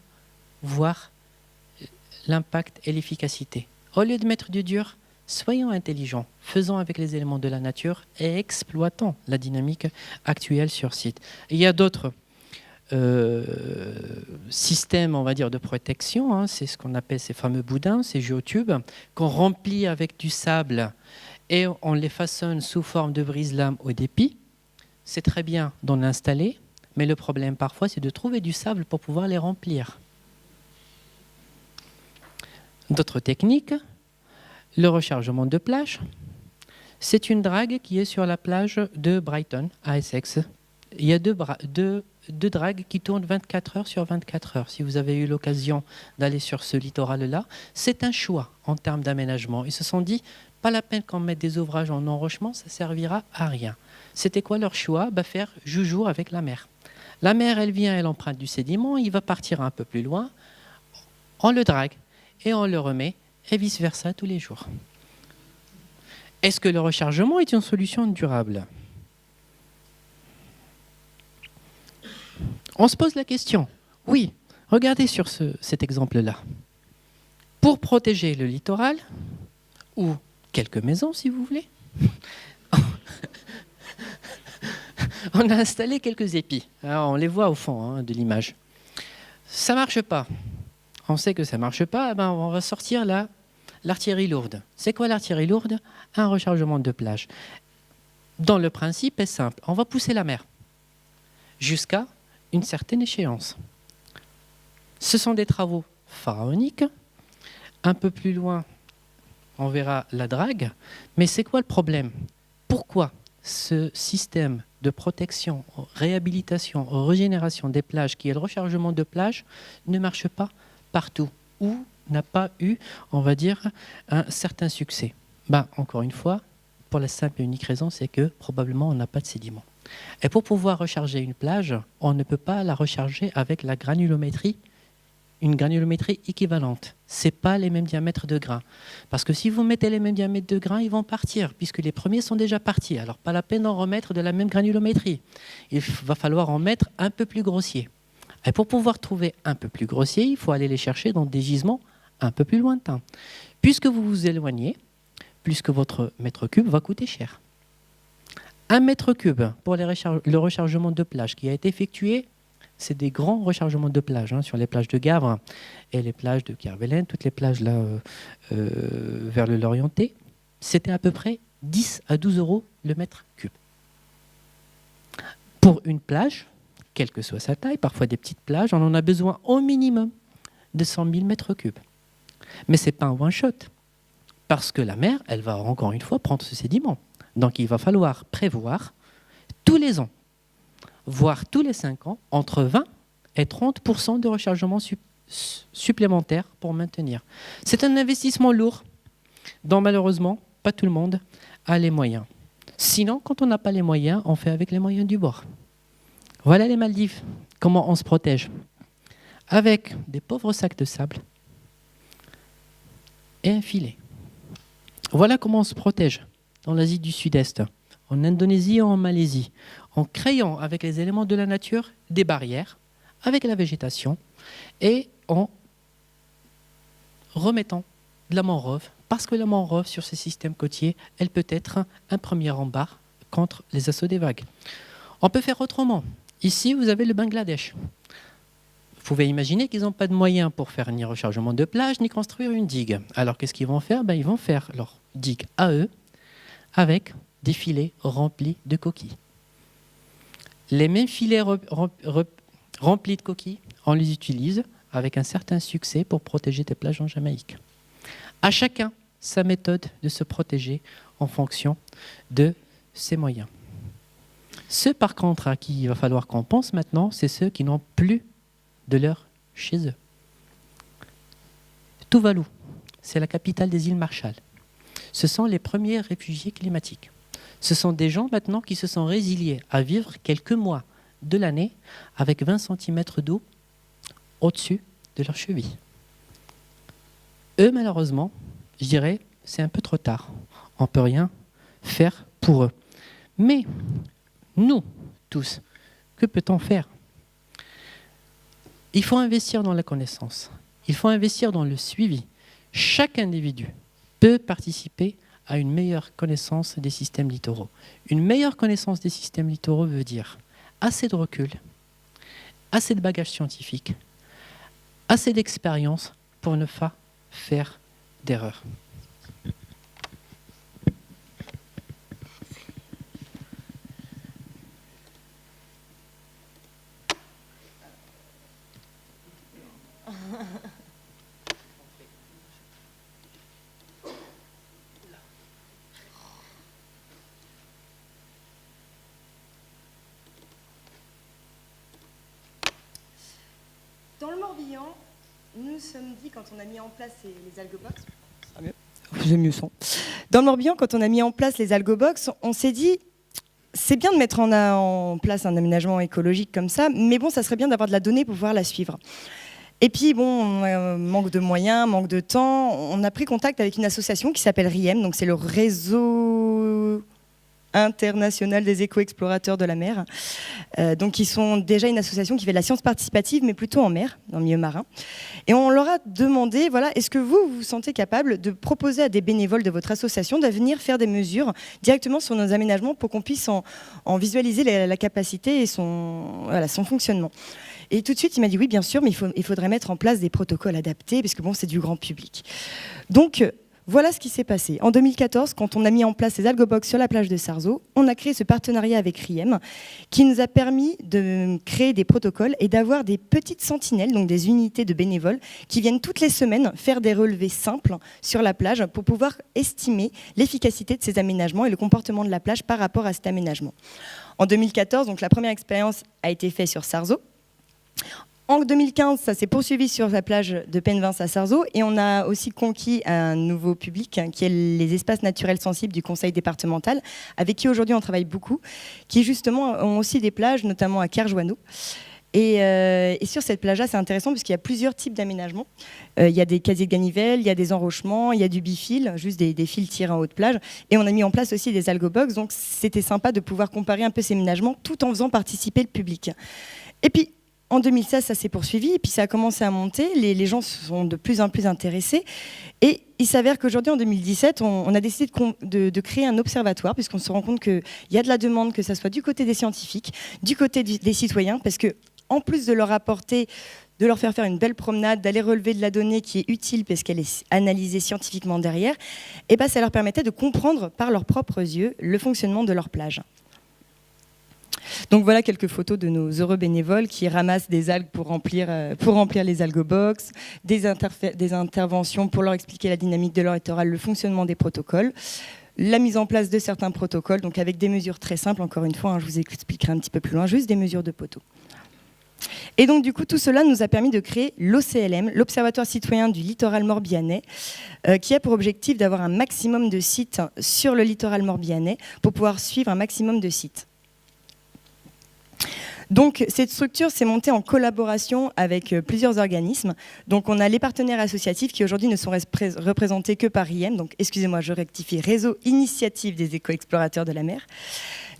voir l'impact et l'efficacité. Au lieu de mettre du dur, soyons intelligents, faisons avec les éléments de la nature et exploitons la dynamique actuelle sur site. Il y a d'autres système, on va dire, de protection, c'est ce qu'on appelle ces fameux boudins, ces géotubes, qu'on remplit avec du sable et on les façonne sous forme de brise-lames ou d'épis. C'est très bien d'en installer, mais le problème parfois, c'est de trouver du sable pour pouvoir les remplir. D'autres techniques, le rechargement de plage. C'est une drague qui est sur la plage de Brighton, à Essex. Il y a deux dragues qui tournent 24 heures sur 24 heures. Si vous avez eu l'occasion d'aller sur ce littoral-là, c'est un choix en termes d'aménagement. Ils se sont dit, pas la peine qu'on mette des ouvrages en enrochement, ça servira à rien. C'était quoi leur choix? Faire joujou avec la mer. La mer, elle vient, elle emprunte du sédiment, il va partir un peu plus loin, on le drague et on le remet, et vice-versa tous les jours. Est-ce que le rechargement est une solution durable? On se pose la question. Oui, regardez sur cet exemple-là. Pour protéger le littoral, ou quelques maisons si vous voulez, on a installé quelques épis. Alors, on les voit au fond de l'image. Ça ne marche pas. On sait que ça ne marche pas, on va sortir l'artillerie lourde. C'est quoi l'artillerie lourde? Un rechargement de plage. Dans le principe est simple. On va pousser la mer jusqu'à une certaine échéance. Ce sont des travaux pharaoniques. Un peu plus loin, on verra la drague. Mais c'est quoi le problème? Pourquoi ce système de protection, réhabilitation, régénération des plages, qui est le rechargement de plage, ne marche pas partout ou n'a pas eu, on va dire, un certain succès? Encore une fois, pour la simple et unique raison, c'est que probablement on n'a pas de sédiments. Et pour pouvoir recharger une plage, on ne peut pas la recharger avec la granulométrie, une granulométrie équivalente. Ce n'est pas les mêmes diamètres de grains. Parce que si vous mettez les mêmes diamètres de grains, ils vont partir, puisque les premiers sont déjà partis. Alors pas la peine d'en remettre de la même granulométrie. Il va falloir en mettre un peu plus grossier. Et pour pouvoir trouver un peu plus grossier, il faut aller les chercher dans des gisements un peu plus lointains. Puisque vous vous éloignez, plus que votre mètre cube va coûter cher. 1 mètre cube pour le rechargement de plage qui a été effectué c'est des grands rechargements de plage sur les plages de Gavre et les plages de Kervelen, toutes les plages là vers le Lorientais. C'était à peu près 10 à 12 euros le mètre cube. Pour une plage, quelle que soit sa taille, parfois des petites plages, on en a besoin au minimum de 100 000 mètres cubes. Mais ce n'est pas un one-shot, parce que la mer, elle va encore une fois prendre ce sédiment. Donc il va falloir prévoir tous les ans, voire tous les 5 ans, entre 20 et 30% de rechargement supplémentaire pour maintenir. C'est un investissement lourd, dont malheureusement, pas tout le monde a les moyens. Sinon, quand on n'a pas les moyens, on fait avec les moyens du bord. Voilà les Maldives, comment on se protège. Avec des pauvres sacs de sable et un filet. Voilà comment on se protège dans l'Asie du Sud-Est, en Indonésie et en Malaisie, en créant avec les éléments de la nature des barrières, avec la végétation, et en remettant de la mangrove, parce que la mangrove, sur ces systèmes côtiers, elle peut être un premier rempart contre les assauts des vagues. On peut faire autrement. Ici, vous avez le Bangladesh. Vous pouvez imaginer qu'ils n'ont pas de moyens pour faire ni rechargement de plage, ni construire une digue. Alors, qu'est-ce qu'ils vont faire ? Ils vont faire leur digue à eux, avec des filets remplis de coquilles. Les mêmes filets remplis de coquilles, on les utilise avec un certain succès pour protéger des plages en Jamaïque. À chacun sa méthode de se protéger en fonction de ses moyens. Ceux par contre à qui il va falloir qu'on pense maintenant, c'est ceux qui n'ont plus de leur chez eux. Tuvalu, c'est la capitale des îles Marshall. Ce sont les premiers réfugiés climatiques. Ce sont des gens maintenant qui se sont résiliés à vivre quelques mois de l'année avec 20 cm d'eau au-dessus de leurs chevilles. Eux, malheureusement, je dirais, c'est un peu trop tard. On ne peut rien faire pour eux. Mais nous, tous, que peut-on faire ? Il faut investir dans la connaissance. Il faut investir dans le suivi. Chaque individu peut participer à une meilleure connaissance des systèmes littoraux. Une meilleure connaissance des systèmes littoraux veut dire assez de recul, assez de bagages scientifiques, assez d'expérience pour ne pas faire d'erreur. Dans le Morbihan, nous nous sommes dit, quand on a mis en place les algobox, j'ai mieux son. Dans le Morbihan, quand on a mis en place les algobox, on s'est dit, c'est bien de mettre en place un aménagement écologique comme ça, mais bon, ça serait bien d'avoir de la donnée pour pouvoir la suivre. Et puis, bon, manque de moyens, manque de temps, on a pris contact avec une association qui s'appelle RIEM, donc c'est le réseau international des éco-explorateurs de la mer. Donc, ils sont déjà une association qui fait de la science participative, mais plutôt en mer, dans le milieu marin. Et on leur a demandé, voilà, est-ce que vous vous sentez capable de proposer à des bénévoles de votre association de venir faire des mesures directement sur nos aménagements pour qu'on puisse en visualiser la capacité et son fonctionnement. Et tout de suite, il m'a dit oui, bien sûr, mais il faudrait mettre en place des protocoles adaptés, parce que bon, c'est du grand public. Donc, voilà ce qui s'est passé. En 2014, quand on a mis en place ces algobox sur la plage de Sarzeau, on a créé ce partenariat avec RIEM qui nous a permis de créer des protocoles et d'avoir des petites sentinelles, donc des unités de bénévoles, qui viennent toutes les semaines faire des relevés simples sur la plage pour pouvoir estimer l'efficacité de ces aménagements et le comportement de la plage par rapport à cet aménagement. En 2014, donc, la première expérience a été faite sur Sarzeau. En 2015, ça s'est poursuivi sur la plage de Penvins à Sarzeau et on a aussi conquis un nouveau public qui est les espaces naturels sensibles du conseil départemental, avec qui aujourd'hui on travaille beaucoup, qui justement ont aussi des plages, notamment à Kerjouano. Et sur cette plage-là, c'est intéressant parce qu'il y a plusieurs types d'aménagements. Il y a des casiers de ganivelle, il y a des enrochements, il y a du bifil, juste des fils tirés en haute plage. Et on a mis en place aussi des algobox, donc c'était sympa de pouvoir comparer un peu ces aménagements tout en faisant participer le public. Et puis, en 2016, ça s'est poursuivi et puis ça a commencé à monter. Les gens sont de plus en plus intéressés. Et il s'avère qu'aujourd'hui, en 2017, on a décidé de créer un observatoire puisqu'on se rend compte qu'il y a de la demande, que ça soit du côté des scientifiques, du côté des citoyens, parce que en plus de leur apporter, de leur faire une belle promenade, d'aller relever de la donnée qui est utile parce qu'elle est analysée scientifiquement derrière, et ben ça leur permettait de comprendre par leurs propres yeux le fonctionnement de leur plage. Donc voilà quelques photos de nos heureux bénévoles qui ramassent des algues pour remplir les algobox, des interventions pour leur expliquer la dynamique de leur littoral, le fonctionnement des protocoles, la mise en place de certains protocoles, donc avec des mesures très simples, encore une fois, je vous expliquerai un petit peu plus loin, juste des mesures de poteaux. Et donc du coup, tout cela nous a permis de créer l'OCLM, l'Observatoire citoyen du littoral morbihanais, qui a pour objectif d'avoir un maximum de sites sur le littoral morbihanais pour pouvoir suivre un maximum de sites. Donc cette structure s'est montée en collaboration avec plusieurs organismes. Donc on a les partenaires associatifs qui aujourd'hui ne sont représentés que par RIEM, donc excusez-moi, je rectifie, Réseau Initiative des Éco-Explorateurs de la mer.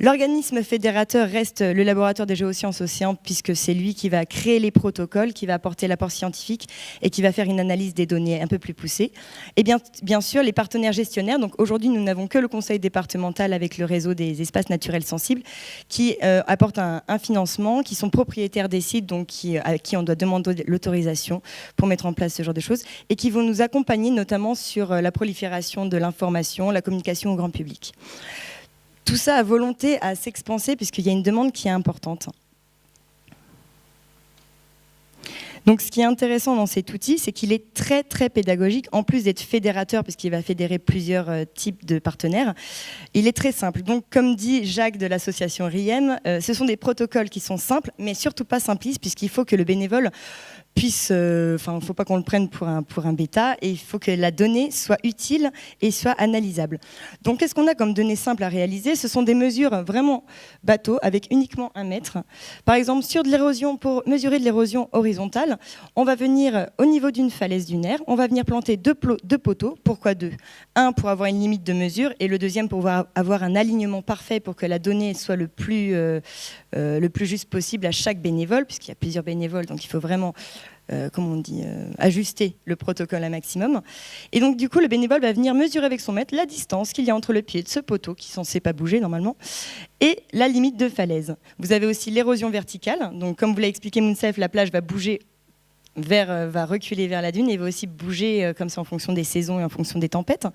L'organisme fédérateur reste le laboratoire des géosciences océans puisque c'est lui qui va créer les protocoles, qui va apporter l'apport scientifique et qui va faire une analyse des données un peu plus poussée. Et bien sûr, les partenaires gestionnaires. Donc aujourd'hui, nous n'avons que le conseil départemental avec le réseau des espaces naturels sensibles qui apporte un financement, qui sont propriétaires des sites, donc à qui on doit demander l'autorisation pour mettre en place ce genre de choses et qui vont nous accompagner notamment sur la prolifération de l'information, la communication au grand public. Tout ça a volonté à s'expanser puisqu'il y a une demande qui est importante. Donc ce qui est intéressant dans cet outil, c'est qu'il est très très pédagogique, en plus d'être fédérateur, puisqu'il va fédérer plusieurs types de partenaires. Il est très simple. Donc comme dit Jacques de l'association RIEM, ce sont des protocoles qui sont simples, mais surtout pas simplistes, puisqu'il faut que le bénévole puisse, il ne faut pas qu'on le prenne pour un bêta, et il faut que la donnée soit utile et soit analysable. Donc qu'est-ce qu'on a comme données simples à réaliser? Ce sont des mesures vraiment bateau, avec uniquement 1 mètre. Par exemple, sur de l'érosion, pour mesurer de l'érosion horizontale, on va venir au niveau d'une falaise dunaire, on va venir planter deux poteaux. Pourquoi 2? Un pour avoir une limite de mesure, et le deuxième pour avoir un alignement parfait pour que la donnée soit le plus juste possible à chaque bénévole, puisqu'il y a plusieurs bénévoles, donc il faut vraiment ajuster le protocole à maximum. Et donc du coup, le bénévole va venir mesurer avec son mètre la distance qu'il y a entre le pied de ce poteau, qui est censé pas bouger normalement, et la limite de falaise. Vous avez aussi l'érosion verticale. Donc comme vous l'a expliqué Mounsef, la plage va bouger va reculer vers la dune et va aussi bouger comme ça en fonction des saisons et en fonction des tempêtes.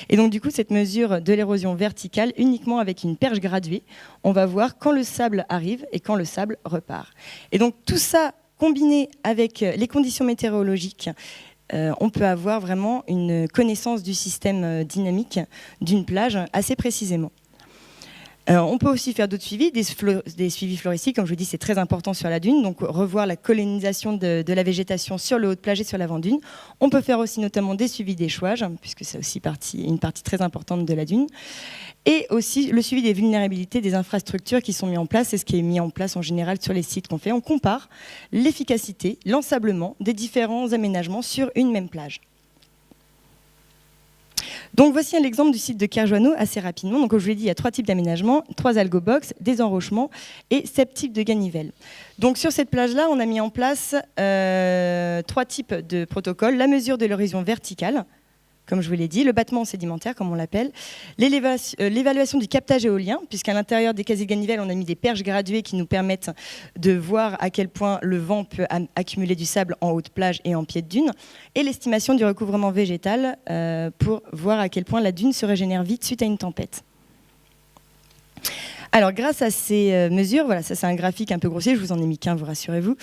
Et donc du coup, cette mesure de l'érosion verticale, uniquement avec une perche graduée, on va voir quand le sable arrive et quand le sable repart. Et donc tout ça combiné avec les conditions météorologiques, on peut avoir vraiment une connaissance du système dynamique d'une plage assez précisément. On peut aussi faire d'autres suivis, des suivis floristiques, comme je vous dis, c'est très important sur la dune, donc revoir la colonisation de la végétation sur le haut de plage et sur l'avant-dune. On peut faire aussi notamment des suivis d'échouage, puisque c'est aussi une partie très importante de la dune, et aussi le suivi des vulnérabilités des infrastructures qui sont mises en place, et ce qui est mis en place en général sur les sites qu'on fait. On compare l'efficacité, l'ensablement des différents aménagements sur une même plage. Donc voici l'exemple du site de Kerjoano assez rapidement. Donc comme je vous l'ai dit, il y a 3 types d'aménagements, 3 algobox, des enrochements et 7 types de ganivelles. Donc sur cette plage-là, on a mis en place 3 types de protocoles. La mesure de l'érosion verticale, comme je vous l'ai dit, le battement sédimentaire, comme on l'appelle, l'évaluation du captage éolien, puisqu'à l'intérieur des casiers de ganivelles, on a mis des perches graduées qui nous permettent de voir à quel point le vent peut accumuler du sable en haute plage et en pied de dune, et l'estimation du recouvrement végétal pour voir à quel point la dune se régénère vite suite à une tempête. Alors, grâce à ces mesures, voilà, ça c'est un graphique un peu grossier, je vous en ai mis qu'un, vous rassurez-vous.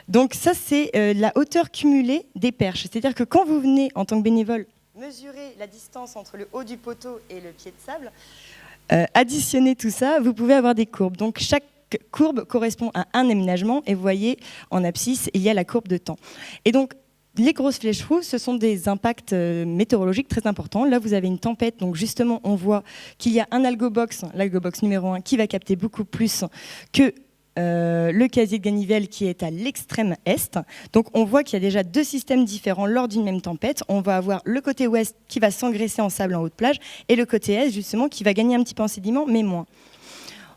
Donc ça, c'est la hauteur cumulée des perches. C'est-à-dire que quand vous venez en tant que bénévole mesurer la distance entre le haut du poteau et le pied de sable, additionner tout ça, vous pouvez avoir des courbes. Donc chaque courbe correspond à un aménagement, et vous voyez, en abscisse, il y a la courbe de temps. Et donc, les grosses flèches rouges, ce sont des impacts météorologiques très importants. Là, vous avez une tempête, donc justement, on voit qu'il y a un algobox, l'algobox numéro 1, qui va capter beaucoup plus que le casier de ganivelle qui est à l'extrême est. Donc on voit qu'il y a déjà 2 systèmes différents lors d'une même tempête. On va avoir le côté ouest qui va s'engraisser en sable en haute plage et le côté est justement qui va gagner un petit peu en sédiment mais moins.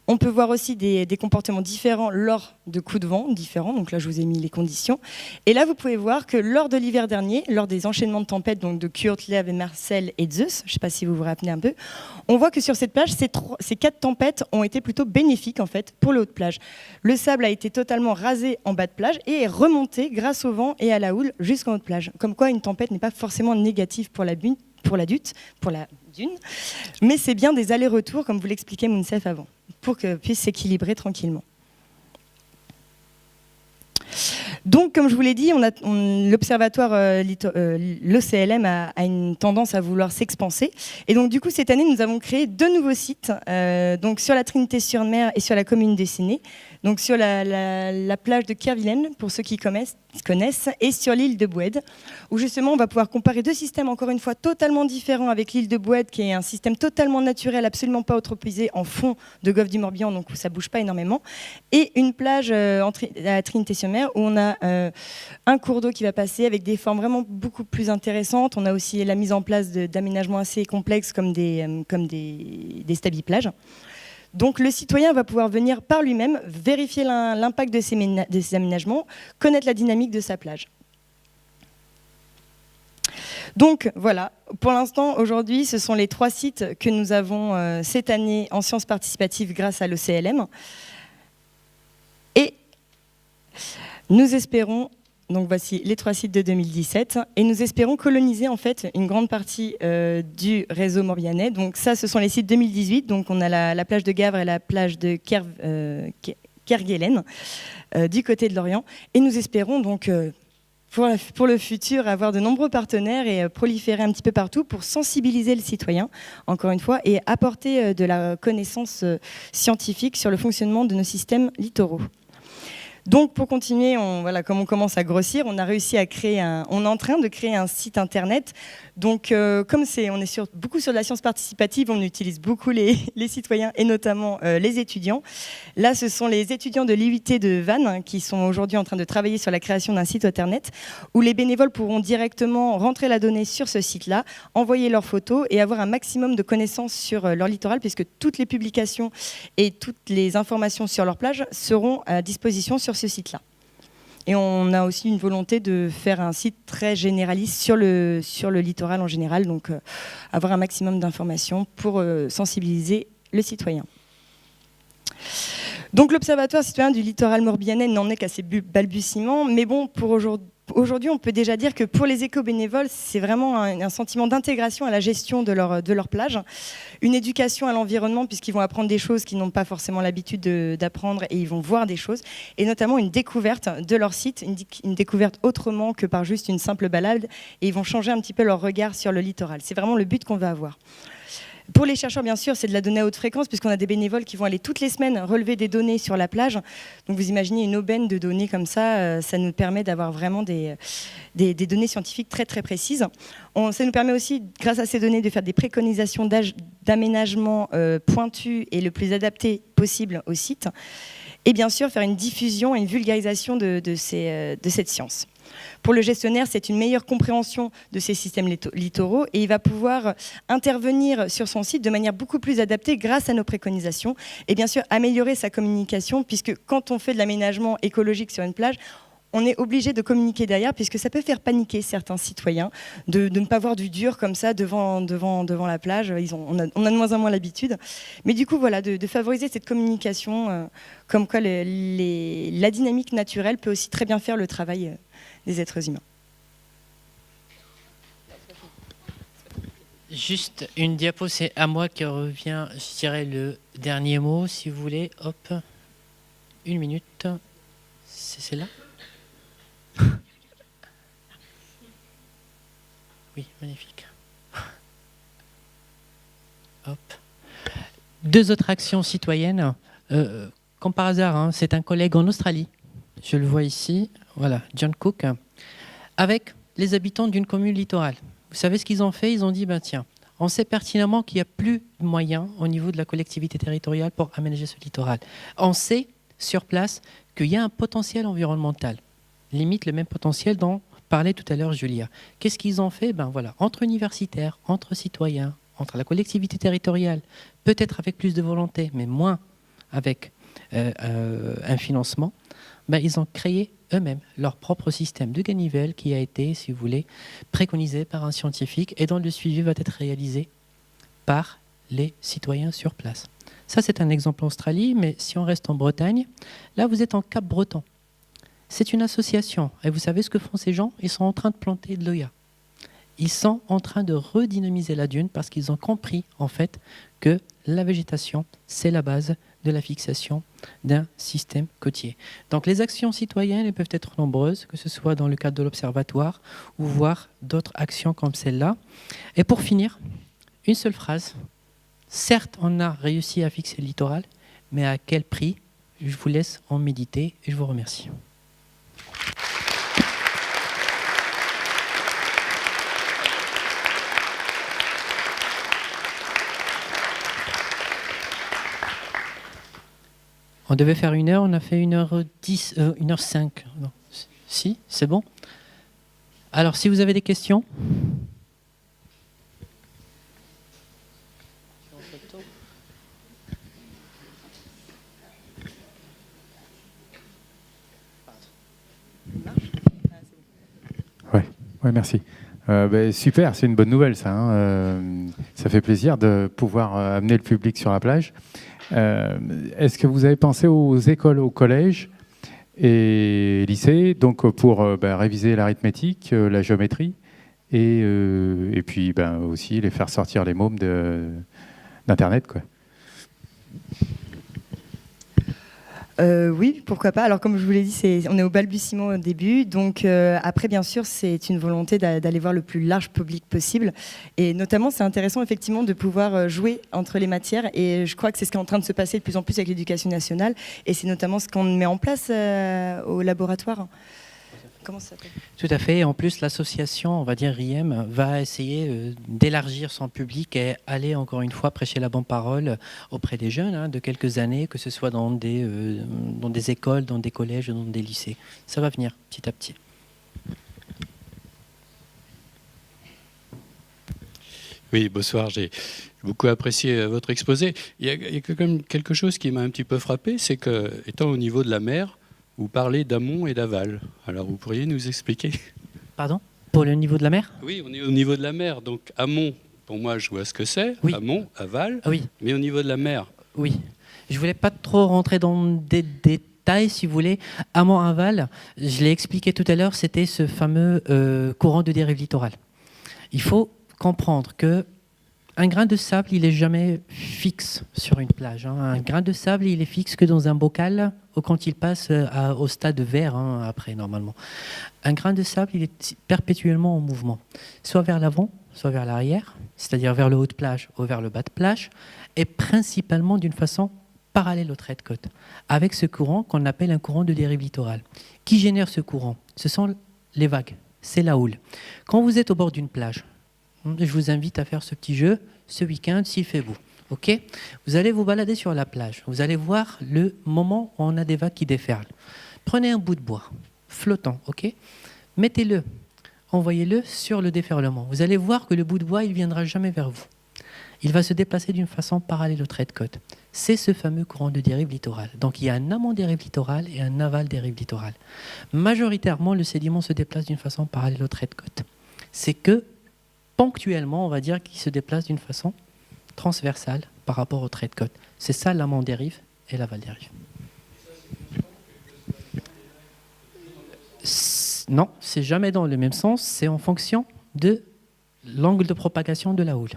On peut voir aussi des comportements différents lors de coups de vent différents. Donc là, je vous ai mis les conditions. Et là, vous pouvez voir que lors de l'hiver dernier, lors des enchaînements de tempêtes, donc de Kurt, Lev et Marcel et Zeus, je ne sais pas si vous vous rappelez un peu, on voit que sur cette plage, ces 4 tempêtes ont été plutôt bénéfiques en fait pour les hautes plages. Le sable a été totalement rasé en bas de plage et est remonté grâce au vent et à la houle jusqu'en haut de plage. Comme quoi, une tempête n'est pas forcément négative pour la dune, mais c'est bien des allers-retours, comme vous l'expliquait Mounsef avant, pour qu'elle puisse s'équilibrer tranquillement. Donc, comme je vous l'ai dit, l'observatoire, l'OCLM a une tendance à vouloir s'expanser. Et donc, du coup, cette année, nous avons créé 2 nouveaux sites, donc sur la Trinité-sur-Mer et sur la commune des Sénés. Donc, sur la plage de Kervilen, pour ceux qui connaissent, et sur l'île de Boued, où justement, on va pouvoir comparer 2 systèmes, encore une fois, totalement différents, avec l'île de Boued, qui est un système totalement naturel, absolument pas eutropisé, en fond de Golfe du Morbihan, donc où ça bouge pas énormément, et une plage à la Trinité-sur-Mer, où on a un cours d'eau qui va passer avec des formes vraiment beaucoup plus intéressantes. On a aussi la mise en place d'aménagements assez complexes comme des stabi-plages. Donc le citoyen va pouvoir venir par lui-même vérifier l'impact de ces aménagements, connaître la dynamique de sa plage. Donc voilà, pour l'instant, aujourd'hui, ce sont les 3 sites que nous avons cette année en sciences participatives grâce à l'OCLM. Et nous espérons, donc voici les 3 sites de 2017, et nous espérons coloniser en fait une grande partie du réseau morbihanais. Donc ça, ce sont les sites 2018, donc on a la plage de Gavre et la plage de Kerguelen du côté de l'Orient, et nous espérons donc pour le futur avoir de nombreux partenaires et proliférer un petit peu partout pour sensibiliser le citoyen, encore une fois, et apporter de la connaissance scientifique sur le fonctionnement de nos systèmes littoraux. Donc pour continuer, comme on commence à grossir, on a réussi à créer on est en train de créer un site internet. Donc comme on est beaucoup sur de la science participative, on utilise beaucoup les citoyens et notamment les étudiants. Là, ce sont les étudiants de l'IUT de Vannes qui sont aujourd'hui en train de travailler sur la création d'un site internet où les bénévoles pourront directement rentrer la donnée sur ce site-là, envoyer leurs photos et avoir un maximum de connaissances sur leur littoral, puisque toutes les publications et toutes les informations sur leur plage seront à disposition sur ce site-là. Et on a aussi une volonté de faire un site très généraliste sur le littoral en général, donc avoir un maximum d'informations pour sensibiliser le citoyen. Donc l'Observatoire citoyen du littoral morbihanais n'en est qu'à ses balbutiements, mais bon, pour aujourd'hui, on peut déjà dire que pour les éco-bénévoles, c'est vraiment un sentiment d'intégration à la gestion de leur plage, une éducation à l'environnement, puisqu'ils vont apprendre des choses qu'ils n'ont pas forcément l'habitude d'apprendre, et ils vont voir des choses, et notamment une découverte de leur site, une découverte autrement que par juste une simple balade, et ils vont changer un petit peu leur regard sur le littoral. C'est vraiment le but qu'on va avoir. Pour les chercheurs, bien sûr, c'est de la donnée à haute fréquence, puisqu'on a des bénévoles qui vont aller toutes les semaines relever des données sur la plage. Donc vous imaginez une aubaine de données comme ça, ça nous permet d'avoir vraiment des données scientifiques très très précises. Ça nous permet aussi, grâce à ces données, de faire des préconisations d'aménagement pointues et le plus adapté possible au site. Et bien sûr, faire une diffusion et une vulgarisation de cette science. Pour le gestionnaire, c'est une meilleure compréhension de ces systèmes littoraux et il va pouvoir intervenir sur son site de manière beaucoup plus adaptée grâce à nos préconisations et bien sûr améliorer sa communication, puisque quand on fait de l'aménagement écologique sur une plage, on est obligé de communiquer derrière, puisque ça peut faire paniquer certains citoyens de ne pas voir du dur comme ça devant la plage. On a de moins en moins l'habitude. Mais du coup, voilà, de favoriser cette communication, comme quoi la dynamique naturelle peut aussi très bien faire le travail des êtres humains. Juste une diapo, c'est à moi qui revient, je dirais, le dernier mot, si vous voulez. Hop, 1 minute. C'est celle-là ? Oui, magnifique. Hop. 2 autres actions citoyennes. Comme par hasard, hein, c'est un collègue en Australie. Je le vois ici. Voilà, John Cook. Avec les habitants d'une commune littorale. Vous savez ce qu'ils ont fait ? Ils ont dit, tiens, on sait pertinemment qu'il n'y a plus de moyens au niveau de la collectivité territoriale pour aménager ce littoral. On sait, sur place, qu'il y a un potentiel environnemental. Limite le même potentiel dont parlait tout à l'heure Julia. Qu'est-ce qu'ils ont fait ? Voilà, entre universitaires, entre citoyens, entre la collectivité territoriale, peut-être avec plus de volonté, mais moins avec un financement, ils ont créé eux-mêmes leur propre système de ganivelle qui a été, si vous voulez, préconisé par un scientifique et dont le suivi va être réalisé par les citoyens sur place. Ça, c'est un exemple en Australie, mais si on reste en Bretagne, là, vous êtes en Cap-Breton. C'est une association. Et vous savez ce que font ces gens? Ils sont en train de planter de l'Oya. Ils sont en train de redynamiser la dune parce qu'ils ont compris, en fait, que la végétation, c'est la base de la fixation d'un système côtier. Donc les actions citoyennes elles peuvent être nombreuses, que ce soit dans le cadre de l'observatoire ou voir d'autres actions comme celle-là. Et pour finir, une seule phrase. Certes, on a réussi à fixer le littoral, mais à quel prix? Je vous laisse en méditer et je vous remercie. On devait faire 1 heure, on a fait 1h10, 1h05. Non. Si, c'est bon. Alors, si vous avez des questions. Ouais, merci. Super, c'est une bonne nouvelle ça. Ça fait plaisir de pouvoir amener le public sur la plage. Est-ce que vous avez pensé aux écoles, aux collèges et lycées, donc pour réviser l'arithmétique, la géométrie et puis aussi les faire sortir les mômes d'Internet, quoi. Oui, pourquoi pas. Alors comme je vous l'ai dit, on est au balbutiement au début. Donc après, bien sûr, c'est une volonté d'aller voir le plus large public possible. Et notamment, c'est intéressant effectivement de pouvoir jouer entre les matières. Et je crois que c'est ce qui est en train de se passer de plus en plus avec l'éducation nationale. Et c'est notamment ce qu'on met en place au laboratoire. Comment ça s'appelle ? Tout à fait. En plus, l'association, on va dire RIEM, va essayer d'élargir son public et aller encore une fois prêcher la bonne parole auprès des jeunes de quelques années, que ce soit dans des écoles, dans des collèges, dans des lycées. Ça va venir petit à petit. Oui, bonsoir. J'ai beaucoup apprécié votre exposé. Il y a quand même quelque chose qui m'a un petit peu frappé, c'est que, étant au niveau de la mer, vous parlez d'amont et d'aval. Alors, vous pourriez nous expliquer? Pardon? Pour le niveau de la mer? Oui, on est au niveau de la mer. Donc, amont, pour moi, je vois ce que c'est. Oui. Amont, aval. Oui. Mais au niveau de la mer? Oui. Je ne voulais pas trop rentrer dans des détails, si vous voulez. Amont, aval, je l'ai expliqué tout à l'heure, c'était ce fameux courant de dérive littorale. Il faut comprendre que un grain de sable, il n'est jamais fixe sur une plage. Un grain de sable, il est fixe que dans un bocal ou quand il passe au stade vert après, normalement. Un grain de sable, il est perpétuellement en mouvement, soit vers l'avant, soit vers l'arrière, c'est-à-dire vers le haut de plage ou vers le bas de plage, et principalement d'une façon parallèle au trait de côte, avec ce courant qu'on appelle un courant de dérive littorale. Qui génère ce courant? Ce sont les vagues, c'est la houle. Quand vous êtes au bord d'une plage, je vous invite à faire ce petit jeu ce week-end s'il fait beau. Okay, vous allez vous balader sur la plage. Vous allez voir le moment où on a des vagues qui déferlent. Prenez un bout de bois flottant, ok, mettez-le, envoyez-le sur le déferlement. Vous allez voir que le bout de bois, il ne viendra jamais vers vous. Il va se déplacer d'une façon parallèle au trait de côte. C'est ce fameux courant de dérive littorale. Donc il y a un amont dérive littorale et un aval dérive littorale. Majoritairement, le sédiment se déplace d'une façon parallèle au trait de côte. C'est que ponctuellement, on va dire qu'il se déplace d'une façon transversale par rapport au trait de côte. C'est ça l'amont dérive et l'aval dérive. Non, c'est jamais dans le même sens, c'est en fonction de l'angle de propagation de la houle.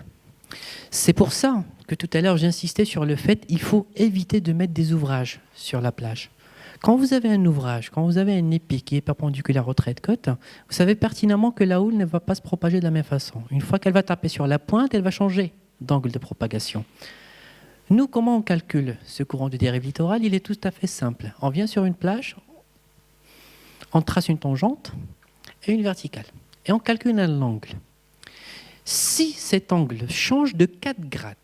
C'est pour ça que tout à l'heure j'insistais sur le fait qu'il faut éviter de mettre des ouvrages sur la plage. Quand vous avez un ouvrage, quand vous avez un épi qui est perpendiculaire au trait de côte, vous savez pertinemment que la houle ne va pas se propager de la même façon. Une fois qu'elle va taper sur la pointe, elle va changer d'angle de propagation. Nous, comment on calcule ce courant de dérive littorale? Il est tout à fait simple. On vient sur une plage, on trace une tangente et une verticale. Et on calcule un angle. Si cet angle change de 4 grades,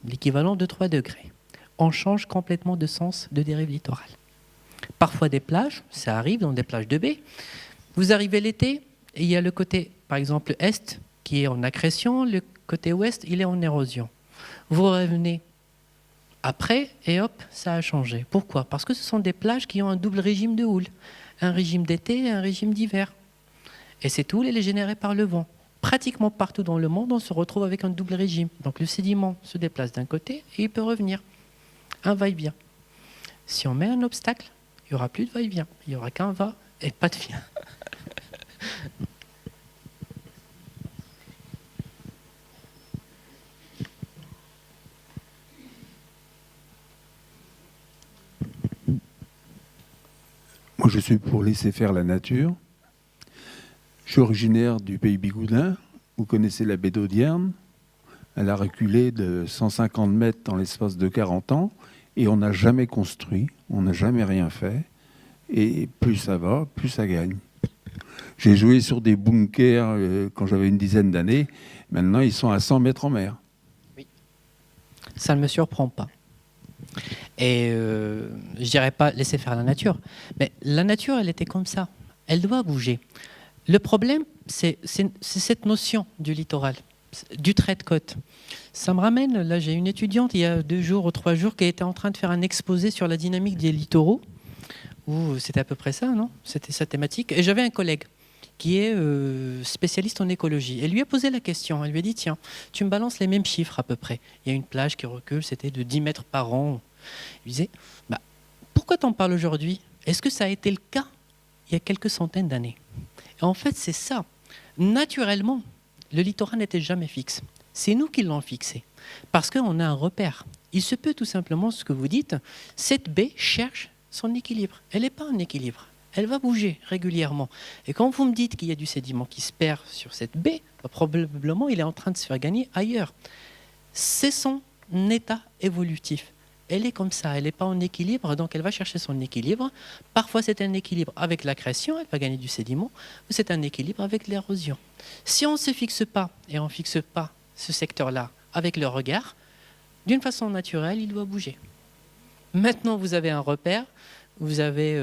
l'équivalent de 3 degrés, on change complètement de sens de dérive littorale. Parfois des plages, ça arrive dans des plages de baie. Vous arrivez l'été et il y a le côté, par exemple, est qui est en accrétion, le côté ouest, il est en érosion. Vous revenez Après, et hop, ça a changé. Pourquoi? Parce que ce sont des plages qui ont un double régime de houle. Un régime d'été et un régime d'hiver. Et cette houle, elle est générée par le vent. Pratiquement partout dans le monde, on se retrouve avec un double régime. Donc le sédiment se déplace d'un côté et il peut revenir. Un va-et-vient. Si on met un obstacle, il n'y aura plus de va-et-vient. Il n'y aura qu'un va et pas de vient. Moi, je suis pour laisser faire la nature. Je suis originaire du pays bigoudin. Vous connaissez la baie d'Audierne. Elle a reculé de 150 mètres dans l'espace de 40 ans. Et on n'a jamais construit, on n'a jamais rien fait. Et plus ça va, plus ça gagne. J'ai joué sur des bunkers quand j'avais une dizaine d'années. Maintenant, ils sont à 100 mètres en mer. Oui. Ça ne me surprend pas. Et je dirais pas laisser faire la nature, mais la nature, elle était comme ça. Elle doit bouger. Le problème, c'est cette notion du littoral, du trait de côte. Ça me ramène, là j'ai une étudiante il y a 2 jours ou 3 jours qui était en train de faire un exposé sur la dynamique des littoraux, où c'était à peu près ça, non? C'était sa thématique. Et j'avais un collègue qui est spécialiste en écologie. Elle lui a posé la question, elle lui a dit, tiens, tu me balances les mêmes chiffres à peu près. Il y a une plage qui recule, c'était de 10 mètres par an. Il disait, bah, pourquoi t'en parles aujourd'hui? Est-ce que ça a été le cas il y a quelques centaines d'années? Et en fait, c'est ça. Naturellement, le littoral n'était jamais fixe. C'est nous qui l'avons fixé. Parce qu'on a un repère. Il se peut tout simplement, ce que vous dites, cette baie cherche son équilibre. Elle n'est pas en équilibre. Elle va bouger régulièrement. Et quand vous me dites qu'il y a du sédiment qui se perd sur cette baie, bah, probablement il est en train de se faire gagner ailleurs. C'est son état évolutif. Elle est comme ça, elle n'est pas en équilibre, donc elle va chercher son équilibre. Parfois c'est un équilibre avec la pression, elle va gagner du sédiment, ou c'est un équilibre avec l'érosion. Si on ne se fixe pas, et on ne fixe pas ce secteur-là avec le regard, d'une façon naturelle, il doit bouger. Maintenant vous avez un repère. Vous avez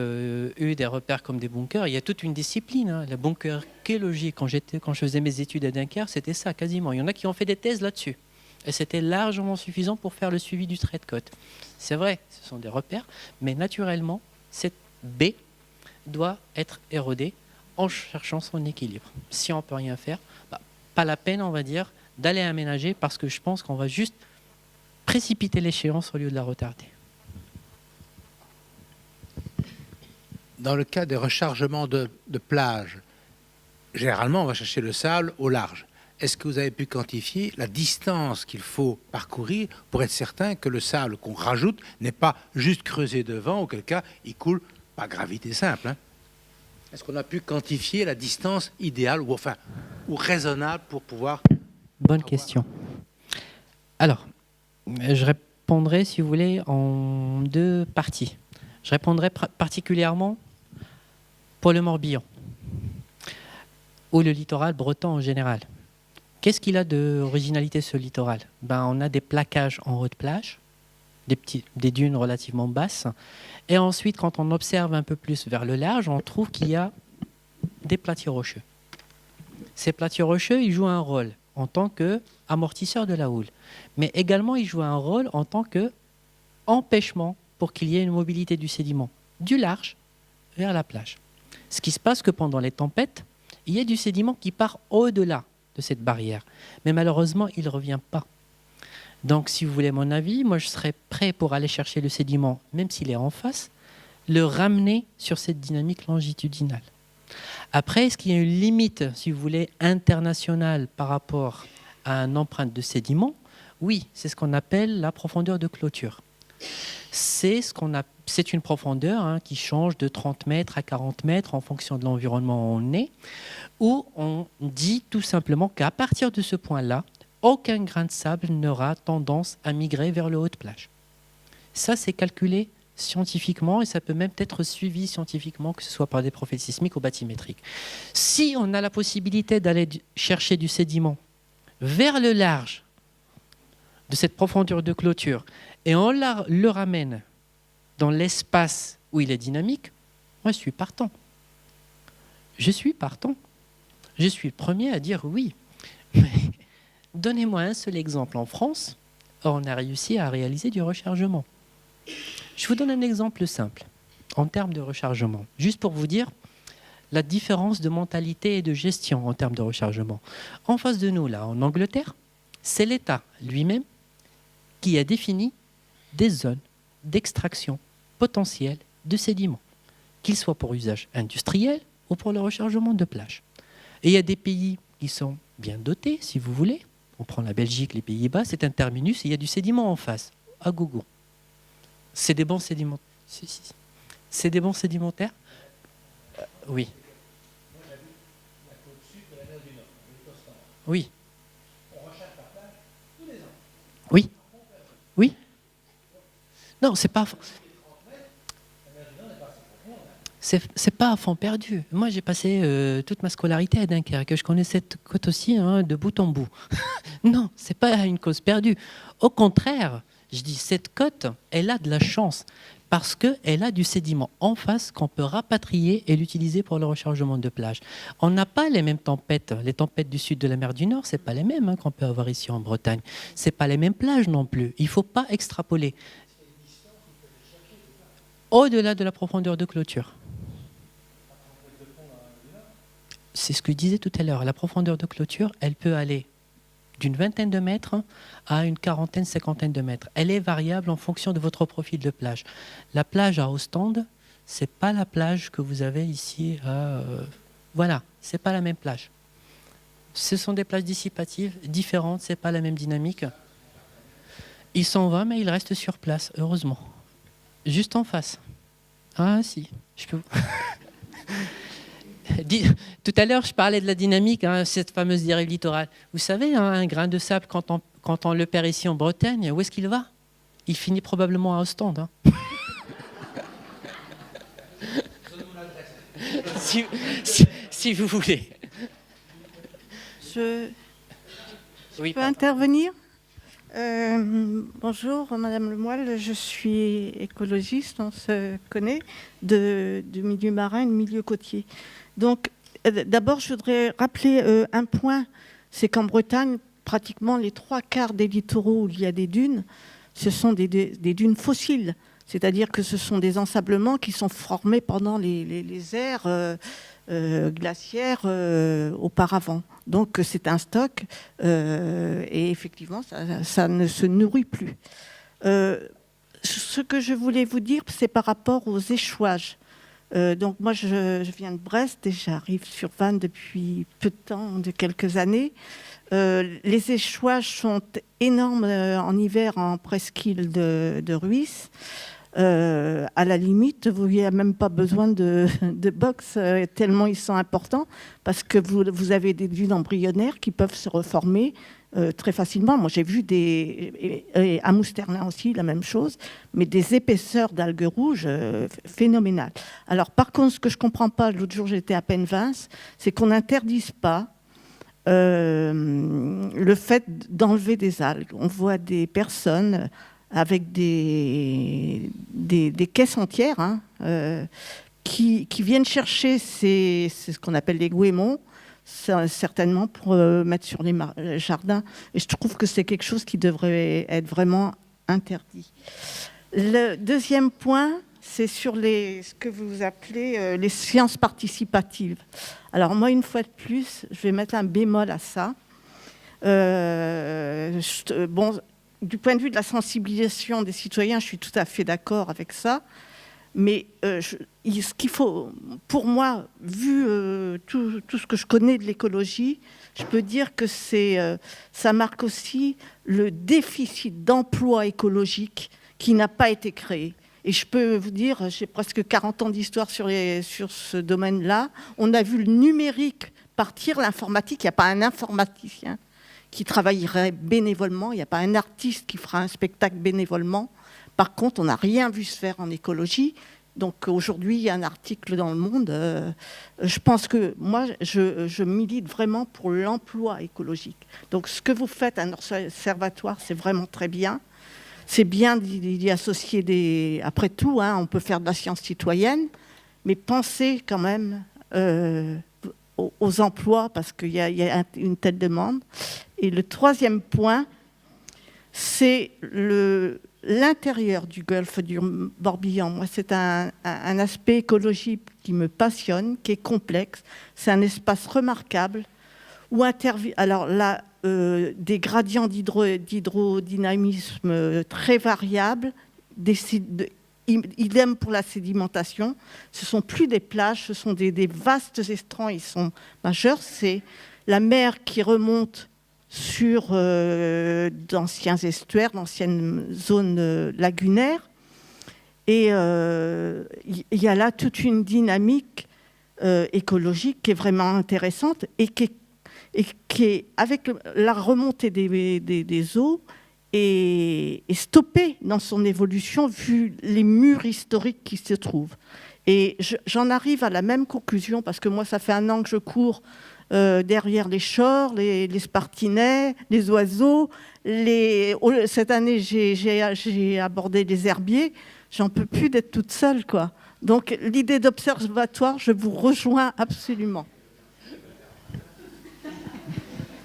eu des repères comme des bunkers. Il y a toute une discipline, hein, la bunkerologie. Quand je faisais mes études à Dunkerque, c'était ça quasiment. Il y en a qui ont fait des thèses là-dessus. Et c'était largement suffisant pour faire le suivi du trait de côte. C'est vrai, ce sont des repères, mais naturellement, cette baie doit être érodée en cherchant son équilibre. Si on ne peut rien faire, bah, pas la peine, on va dire, d'aller aménager parce que je pense qu'on va juste précipiter l'échéance au lieu de la retarder. Dans le cas des rechargements de plage, généralement, on va chercher le sable au large. Est-ce que vous avez pu quantifier la distance qu'il faut parcourir pour être certain que le sable qu'on rajoute n'est pas juste creusé devant, auquel cas il coule par gravité simple, hein? Est-ce qu'on a pu quantifier la distance idéale ou raisonnable pour pouvoir... Bonne question. Alors, je répondrai, si vous voulez, en 2 parties. Je répondrai particulièrement pour le Morbihan ou le littoral breton en général. Qu'est-ce qu'il a d'originalité ce littoral? On a des plaquages en haut de plage, des dunes relativement basses, et ensuite quand on observe un peu plus vers le large, on trouve qu'il y a des plateaux rocheux. Ces plateaux rocheux, ils jouent un rôle en tant qu'amortisseur de la houle, mais également ils jouent un rôle en tant qu'empêchement pour qu'il y ait une mobilité du sédiment du large vers la plage. Ce qui se passe que pendant les tempêtes, il y a du sédiment qui part au-delà de cette barrière. Mais malheureusement, il ne revient pas. Donc, si vous voulez mon avis, moi, je serais prêt pour aller chercher le sédiment, même s'il est en face, le ramener sur cette dynamique longitudinale. Après, est-ce qu'il y a une limite, si vous voulez, internationale par rapport à une empreinte de sédiment? Oui, c'est ce qu'on appelle la profondeur de clôture. C'est une profondeur qui change de 30 mètres à 40 mètres en fonction de l'environnement où on est, où on dit tout simplement qu'à partir de ce point-là, aucun grain de sable n'aura tendance à migrer vers le haut de plage. Ça, c'est calculé scientifiquement et ça peut même être suivi scientifiquement, que ce soit par des profils sismiques ou bathymétriques. Si on a la possibilité d'aller chercher du sédiment vers le large de cette profondeur de clôture et on le ramène dans l'espace où il est dynamique, moi je suis partant. Je suis partant. Je suis le premier à dire oui. Mais donnez-moi un seul exemple en France on a réussi à réaliser du rechargement. Je vous donne un exemple simple en termes de rechargement, juste pour vous dire la différence de mentalité et de gestion en termes de rechargement. En face de nous, là, en Angleterre, c'est l'État lui-même qui a défini des zones d'extraction potentielle de sédiments, qu'ils soient pour usage industriel ou pour le rechargement de plage. Et il y a des pays qui sont bien dotés, si vous voulez. On prend la Belgique, les Pays-Bas, c'est un terminus et il y a du sédiment en face, à gogo. C'est des bons sédimentaires. C'est des bons sédimentaires. Oui. Oui. Oui. Oui. Non, c'est pas. C'est pas à fond perdu. Moi, j'ai passé toute ma scolarité à Dunkerque. Je connais cette côte aussi de bout en bout. Non, c'est pas une cause perdue. Au contraire, je dis cette côte, elle a de la chance parce qu'elle a du sédiment en face qu'on peut rapatrier et l'utiliser pour le rechargement de plage. On n'a pas les mêmes tempêtes. Les tempêtes du sud de la mer du Nord, c'est pas les mêmes qu'on peut avoir ici en Bretagne. C'est pas les mêmes plages non plus. Il faut pas extrapoler. Au-delà de la profondeur de clôture. C'est ce que je disais tout à l'heure. La profondeur de clôture, elle peut aller d'une vingtaine de mètres à une quarantaine, cinquantaine de mètres. Elle est variable en fonction de votre profil de plage. La plage à Ostende, c'est pas la plage que vous avez ici à... Voilà, c'est pas la même plage. Ce sont des plages dissipatives différentes, c'est pas la même dynamique. Il s'en va, mais il reste sur place, heureusement. Juste en face. Ah si, je peux... Tout à l'heure, je parlais de la dynamique, cette fameuse dérive littorale. Vous savez, un grain de sable, quand on le perd ici en Bretagne, où est-ce qu'il va? Il finit probablement à Ostende. Si vous voulez. Je peux intervenir? Bonjour, Madame Lemoyle, je suis écologiste, on se connaît, du milieu marin et du milieu côtier. Donc, d'abord, je voudrais rappeler un point, c'est qu'en Bretagne, pratiquement les 3/4 des littoraux où il y a des dunes, ce sont des dunes fossiles. C'est-à-dire que ce sont des ensablements qui sont formés pendant les ères glaciaires auparavant. Donc, c'est un stock et effectivement, ça ne se nourrit plus. Ce que je voulais vous dire, c'est par rapport aux échouages. Donc moi, je viens de Brest et j'arrive sur Vannes depuis peu de temps, de quelques années. Les échouages sont énormes en hiver en presqu'île de Ruisse. À la limite, vous n'avez même pas besoin de box tellement ils sont importants parce que vous avez des dunes embryonnaires qui peuvent se reformer très facilement. Moi, j'ai vu et à Mousterlin aussi, la même chose, mais des épaisseurs d'algues rouges phénoménales. Alors, par contre, ce que je ne comprends pas, l'autre jour, j'étais à Penvins, c'est qu'on n'interdise pas le fait d'enlever des algues. On voit des personnes avec des caisses entières qui viennent chercher c'est ce qu'on appelle les goémons, certainement pour mettre sur les jardins. Et je trouve que c'est quelque chose qui devrait être vraiment interdit. Le deuxième point, c'est sur ce que vous appelez les sciences participatives. Alors moi, une fois de plus, je vais mettre un bémol à ça. Du point de vue de la sensibilisation des citoyens, je suis tout à fait d'accord avec ça. Mais ce qu'il faut, pour moi, vu tout ce que je connais de l'écologie, je peux dire que ça marque aussi le déficit d'emploi écologique qui n'a pas été créé. Et je peux vous dire, j'ai presque 40 ans d'histoire sur ce domaine-là. On a vu le numérique partir, l'informatique. Il n'y a pas un informaticien qui travaillerait bénévolement. Il n'y a pas un artiste qui fera un spectacle bénévolement. Par contre, on n'a rien vu se faire en écologie. Donc aujourd'hui, il y a un article dans Le Monde. Je pense que moi, je milite vraiment pour l'emploi écologique. Donc ce que vous faites à un observatoire, c'est vraiment très bien. C'est bien d'y associer Après tout, on peut faire de la science citoyenne, mais pensez quand même aux emplois, parce qu'il y a une telle demande. Et le troisième point, c'est l'intérieur du golfe du Morbihan. Moi, c'est un aspect écologique qui me passionne, qui est complexe. C'est un espace remarquable où alors là, des gradients d'hydrodynamisme très variables, idem pour la sédimentation. Ce ne sont plus des plages, ce sont des vastes estrans, ils sont majeurs. C'est la mer qui remonte sur d'anciens estuaires, d'anciennes zones lagunaires. Et il y a là toute une dynamique écologique qui est vraiment intéressante et qui est avec la remontée des eaux, est stoppée dans son évolution vu les murs historiques qui se trouvent. Et j'en arrive à la même conclusion parce que moi, ça fait 1 an que je cours derrière les chors, les spartinets, les oiseaux. Cette année, j'ai abordé les herbiers. J'en peux plus d'être toute seule, quoi. Donc, l'idée d'observatoire, je vous rejoins absolument.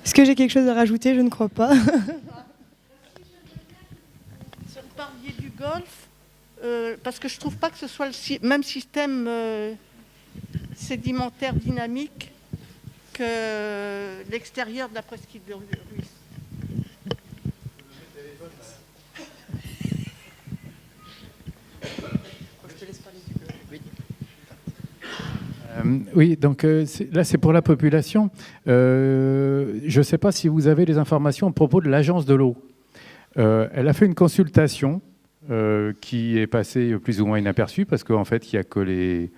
Est-ce que j'ai quelque chose à rajouter? Je ne crois pas. Sur le parlier du Golfe, parce que je ne trouve pas que ce soit le même système sédimentaire dynamique que l'extérieur de la presqu'île de Rhuys. Oui, donc là c'est pour la population. Je ne sais pas si vous avez les informations à propos de l'agence de l'eau. Elle a fait une consultation qui est passée plus ou moins inaperçue parce qu'en fait il n'y a que les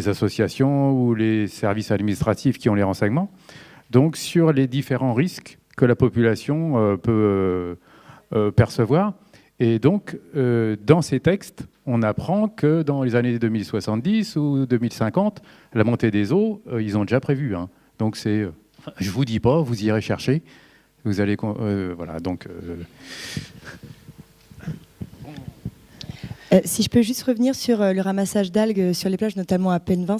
associations ou les services administratifs qui ont les renseignements. Donc sur les différents risques que la population peut percevoir. Et donc, dans ces textes, on apprend que dans les années 2070 ou 2050, la montée des eaux, ils ont déjà prévu. Hein. Donc, je ne vous dis pas, vous irez chercher. Vous allez... voilà, donc... Si je peux juste revenir sur le ramassage d'algues sur les plages, notamment à Penvins.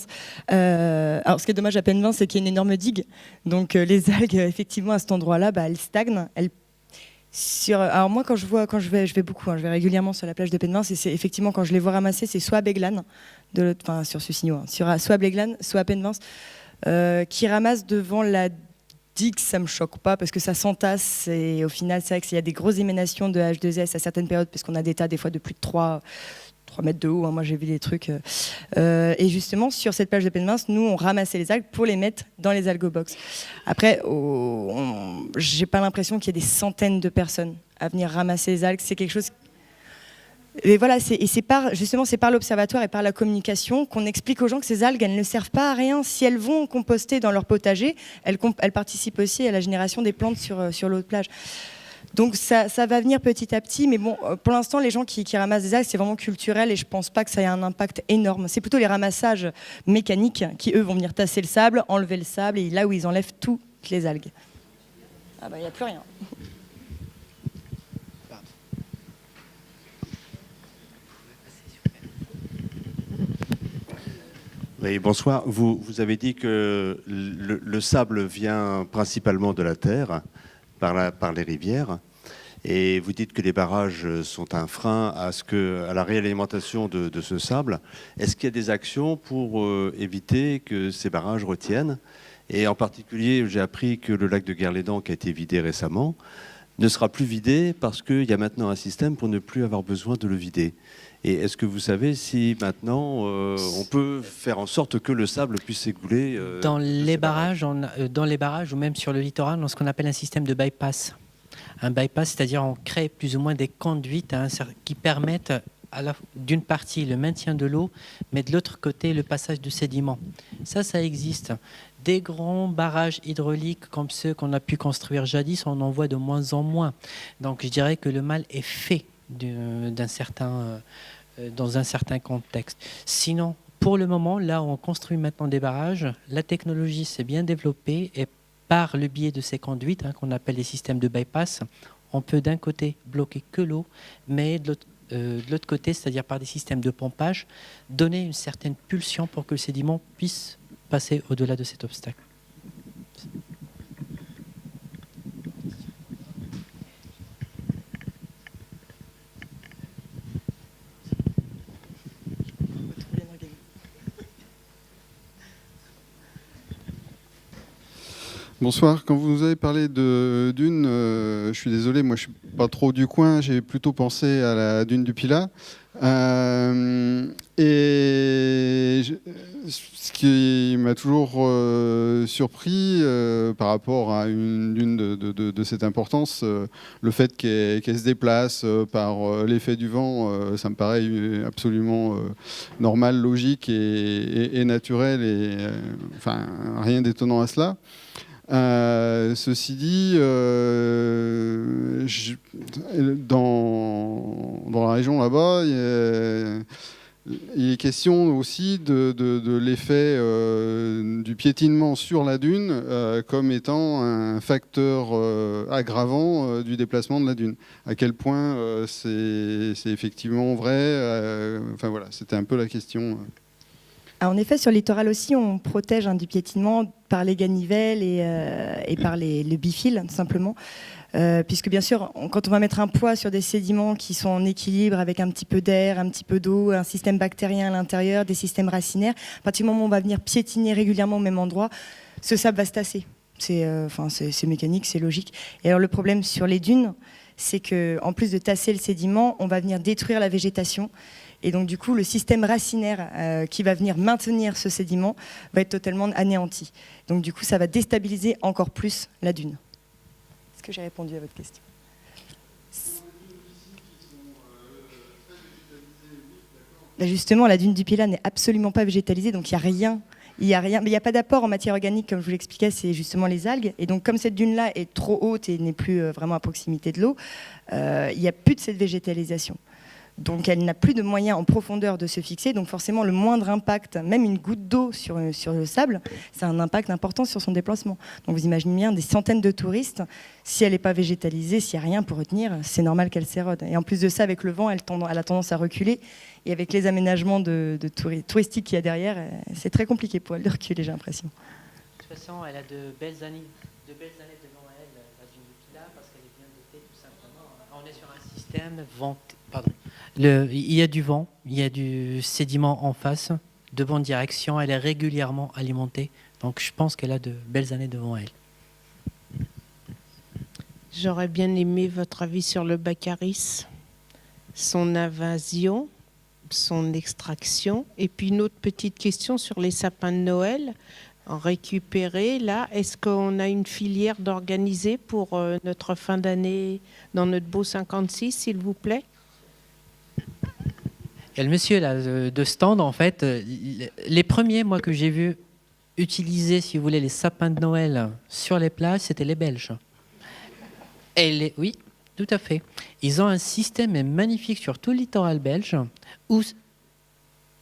Alors, ce qui est dommage à Penvins, c'est qu'il y a une énorme digue. Donc, les algues, effectivement, à cet endroit-là, elles stagnent. Alors moi, quand je vais beaucoup, hein, je vais régulièrement sur la plage de Penvins, et c'est effectivement quand je les vois ramasser, c'est soit à Beglan, sur ce signaux, hein, soit à Beglan, soit à Penvins, qui ramassent devant la digue. Ça me choque pas parce que ça s'entasse et au final, c'est vrai qu'il y a des grosses émanations de H2S à certaines périodes parce qu'on a des tas des fois de plus de 3 mètres de haut, hein. Moi j'ai vu des trucs. Et justement, sur cette plage de Penvins, nous on ramassait les algues pour les mettre dans les algobox. Après, j'ai pas l'impression qu'il y ait des centaines de personnes à venir ramasser les algues. C'est quelque chose. Et voilà, c'est par l'observatoire et par la communication qu'on explique aux gens que ces algues, elles ne servent pas à rien. Si elles vont composter dans leur potager, elles participent aussi à la génération des plantes sur l'eau de plage. Donc ça va venir petit à petit, mais bon, pour l'instant, les gens qui ramassent des algues, c'est vraiment culturel et je pense pas que ça ait un impact énorme. C'est plutôt les ramassages mécaniques qui, eux, vont venir tasser le sable, enlever le sable, et là où ils enlèvent toutes les algues. Ah bah, il n'y a plus rien. Oui, bonsoir. Vous avez dit que le sable vient principalement de la terre, par les rivières, et vous dites que les barrages sont un frein à la réalimentation de ce sable. Est-ce qu'il y a des actions pour éviter que ces barrages retiennent? Et en particulier, j'ai appris que le lac de Guerlédan, qui a été vidé récemment, ne sera plus vidé parce qu'il y a maintenant un système pour ne plus avoir besoin de le vider. Et est-ce que vous savez si maintenant on peut faire en sorte que le sable puisse s'écouler dans les barrages ou même sur le littoral, on a ce qu'on appelle un système de bypass. Un bypass, c'est-à-dire on crée plus ou moins des conduites qui permettent d'une partie le maintien de l'eau, mais de l'autre côté le passage de sédiments. Ça existe. Des grands barrages hydrauliques comme ceux qu'on a pu construire jadis, on en voit de moins en moins. Donc je dirais que le mal est fait dans un certain contexte. Sinon, pour le moment, là on construit maintenant des barrages, la technologie s'est bien développée et par le biais de ces conduites, qu'on appelle les systèmes de bypass, on peut d'un côté bloquer que l'eau, mais de l'autre côté, c'est-à-dire par des systèmes de pompage, donner une certaine pulsion pour que le sédiment puisse passer au-delà de cet obstacle. Bonsoir. Quand vous avez parlé de dune, je suis désolé, moi je suis pas trop du coin, j'ai plutôt pensé à la dune du Pilat. Ce qui m'a toujours surpris par rapport à une dune de cette importance, le fait qu'elle se déplace par l'effet du vent, ça me paraît absolument normal, logique et naturel, et enfin rien d'étonnant à cela. Ceci dit, dans la région là-bas, il est question aussi de l'effet du piétinement sur la dune comme étant un facteur aggravant du déplacement de la dune. À quel point c'est effectivement vrai, enfin voilà, c'était un peu la question. En effet, sur le littoral aussi, on protège du piétinement par les ganivelles et par le bifil, tout simplement. Puisque bien sûr, quand on va mettre un poids sur des sédiments qui sont en équilibre avec un petit peu d'air, un petit peu d'eau, un système bactérien à l'intérieur, des systèmes racinaires, à partir du moment où on va venir piétiner régulièrement au même endroit, ce sable va se tasser. C'est mécanique, c'est logique. Et alors le problème sur les dunes, c'est qu'en plus de tasser le sédiment, on va venir détruire la végétation. Et donc, du coup, le système racinaire qui va venir maintenir ce sédiment va être totalement anéanti. Donc, du coup, ça va déstabiliser encore plus la dune. Est-ce que j'ai répondu à votre question ? Là, justement, la dune du Pilat n'est absolument pas végétalisée, donc il n'y a rien. Mais il n'y a pas d'apport en matière organique, comme je vous l'expliquais, c'est justement les algues. Et donc, comme cette dune-là est trop haute et n'est plus vraiment à proximité de l'eau, il n'y a plus de cette végétalisation. Donc elle n'a plus de moyens en profondeur de se fixer, donc forcément le moindre impact, même une goutte d'eau sur le sable, c'est un impact important sur son déplacement. Donc vous imaginez bien des centaines de touristes, si elle n'est pas végétalisée, s'il n'y a rien pour retenir, c'est normal qu'elle s'érode. Et en plus de ça, avec le vent, elle a tendance à reculer, et avec les aménagements touristiques qu'il y a derrière, c'est très compliqué pour elle de reculer, j'ai l'impression. De toute façon, elle a de belles années devant elle, la dune du Pilat, parce qu'elle est bien dotée tout simplement. On est sur un système il y a du vent, il y a du sédiment en face, de bonne direction, elle est régulièrement alimentée. Donc je pense qu'elle a de belles années devant elle. J'aurais bien aimé votre avis sur le baccaris, son invasion, son extraction. Et puis une autre petite question sur les sapins de Noël. En récupérer, là, est-ce qu'on a une filière d'organiser pour notre fin d'année dans notre beau 56, s'il vous plaît ? Il y a le monsieur là, de stand, en fait, les premiers, moi, que j'ai vu utiliser, si vous voulez, les sapins de Noël sur les plages, c'était les Belges. Oui, tout à fait. Ils ont un système magnifique sur tout le littoral belge où,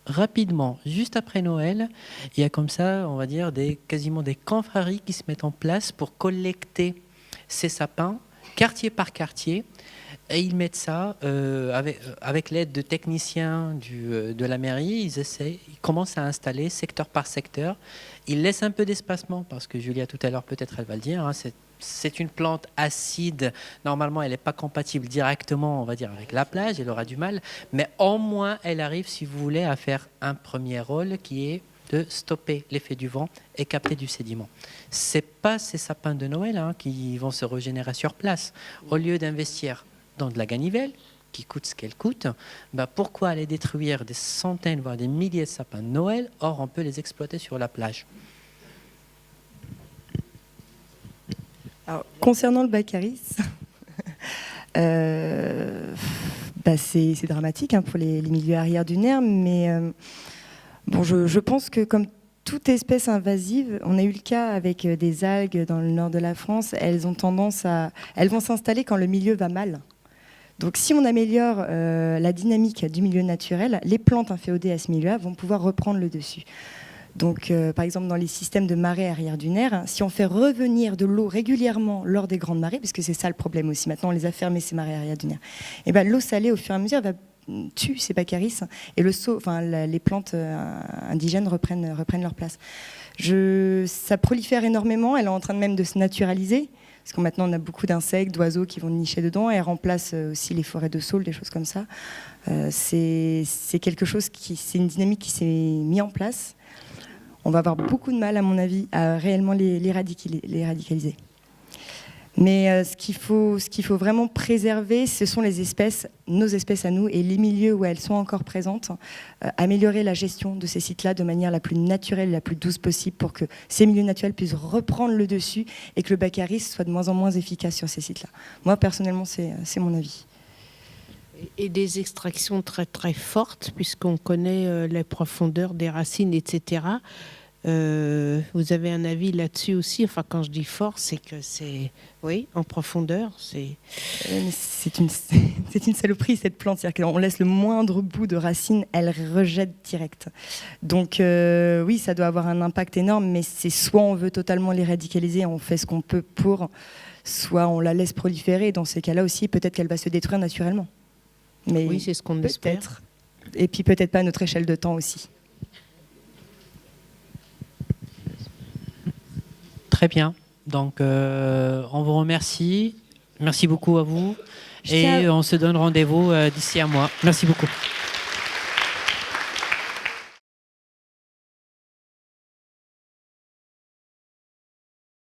rapidement, juste après Noël, il y a comme ça, on va dire, quasiment des confréries qui se mettent en place pour collecter ces sapins, quartier par quartier. Et ils mettent ça avec l'aide de techniciens de la mairie. Ils commencent à installer secteur par secteur. Ils laissent un peu d'espacement parce que Julia tout à l'heure peut-être elle va le dire. C'est une plante acide. Normalement, elle n'est pas compatible directement, on va dire, avec la plage. Elle aura du mal, mais au moins elle arrive, si vous voulez, à faire un premier rôle qui est de stopper l'effet du vent et capter du sédiment. C'est pas ces sapins de Noël qui vont se régénérer sur place. Au lieu d'investir dans de la ganivelle, qui coûte ce qu'elle coûte, pourquoi aller détruire des centaines, voire des milliers de sapins de Noël, or on peut les exploiter sur la plage. Alors, concernant le baccaris, c'est dramatique pour les milieux arrière dunaires, mais je pense que comme toute espèce invasive, on a eu le cas avec des algues dans le nord de la France, elles vont s'installer quand le milieu va mal. Donc si on améliore la dynamique du milieu naturel, les plantes inféodées à ce milieu vont pouvoir reprendre le dessus. Donc par exemple dans les systèmes de marée arrière dunaire, si on fait revenir de l'eau régulièrement lors des grandes marées, puisque c'est ça le problème aussi, maintenant on les a fermées ces marées arrière dunaires, et l'eau salée au fur et à mesure va tuer ces baccaris et les plantes indigènes reprennent leur place. Ça prolifère énormément, elle est en train même de se naturaliser. Parce que maintenant, on a beaucoup d'insectes, d'oiseaux qui vont nicher dedans. Elle remplace aussi les forêts de saules, des choses comme ça. C'est quelque chose c'est une dynamique qui s'est mise en place. on va avoir beaucoup de mal, à mon avis, à réellement les radicaliser. Mais ce qu'il faut vraiment préserver, ce sont les espèces, nos espèces à nous, et les milieux où elles sont encore présentes. Améliorer la gestion de ces sites-là de manière la plus naturelle et la plus douce possible pour que ces milieux naturels puissent reprendre le dessus et que le baccaris soit de moins en moins efficace sur ces sites-là. Moi, personnellement, c'est mon avis. Et des extractions très très fortes, puisqu'on connaît les profondeurs des racines, etc. Vous avez un avis là-dessus aussi? Enfin, quand je dis fort, c'est que c'est, oui, en profondeur, c'est. C'est une saloperie cette plante, c'est-à-dire qu'on laisse le moindre bout de racine, elle rejette direct. Donc oui, ça doit avoir un impact énorme, mais c'est soit on veut totalement les radicaliser, on fait ce qu'on peut pour, soit on la laisse proliférer. Dans ces cas-là aussi, peut-être qu'elle va se détruire naturellement. Mais oui, c'est ce qu'on espère. Et puis peut-être pas à notre échelle de temps aussi. Très bien. Donc, on vous remercie. Merci beaucoup à vous. Et on se donne rendez-vous d'ici un mois. Merci beaucoup.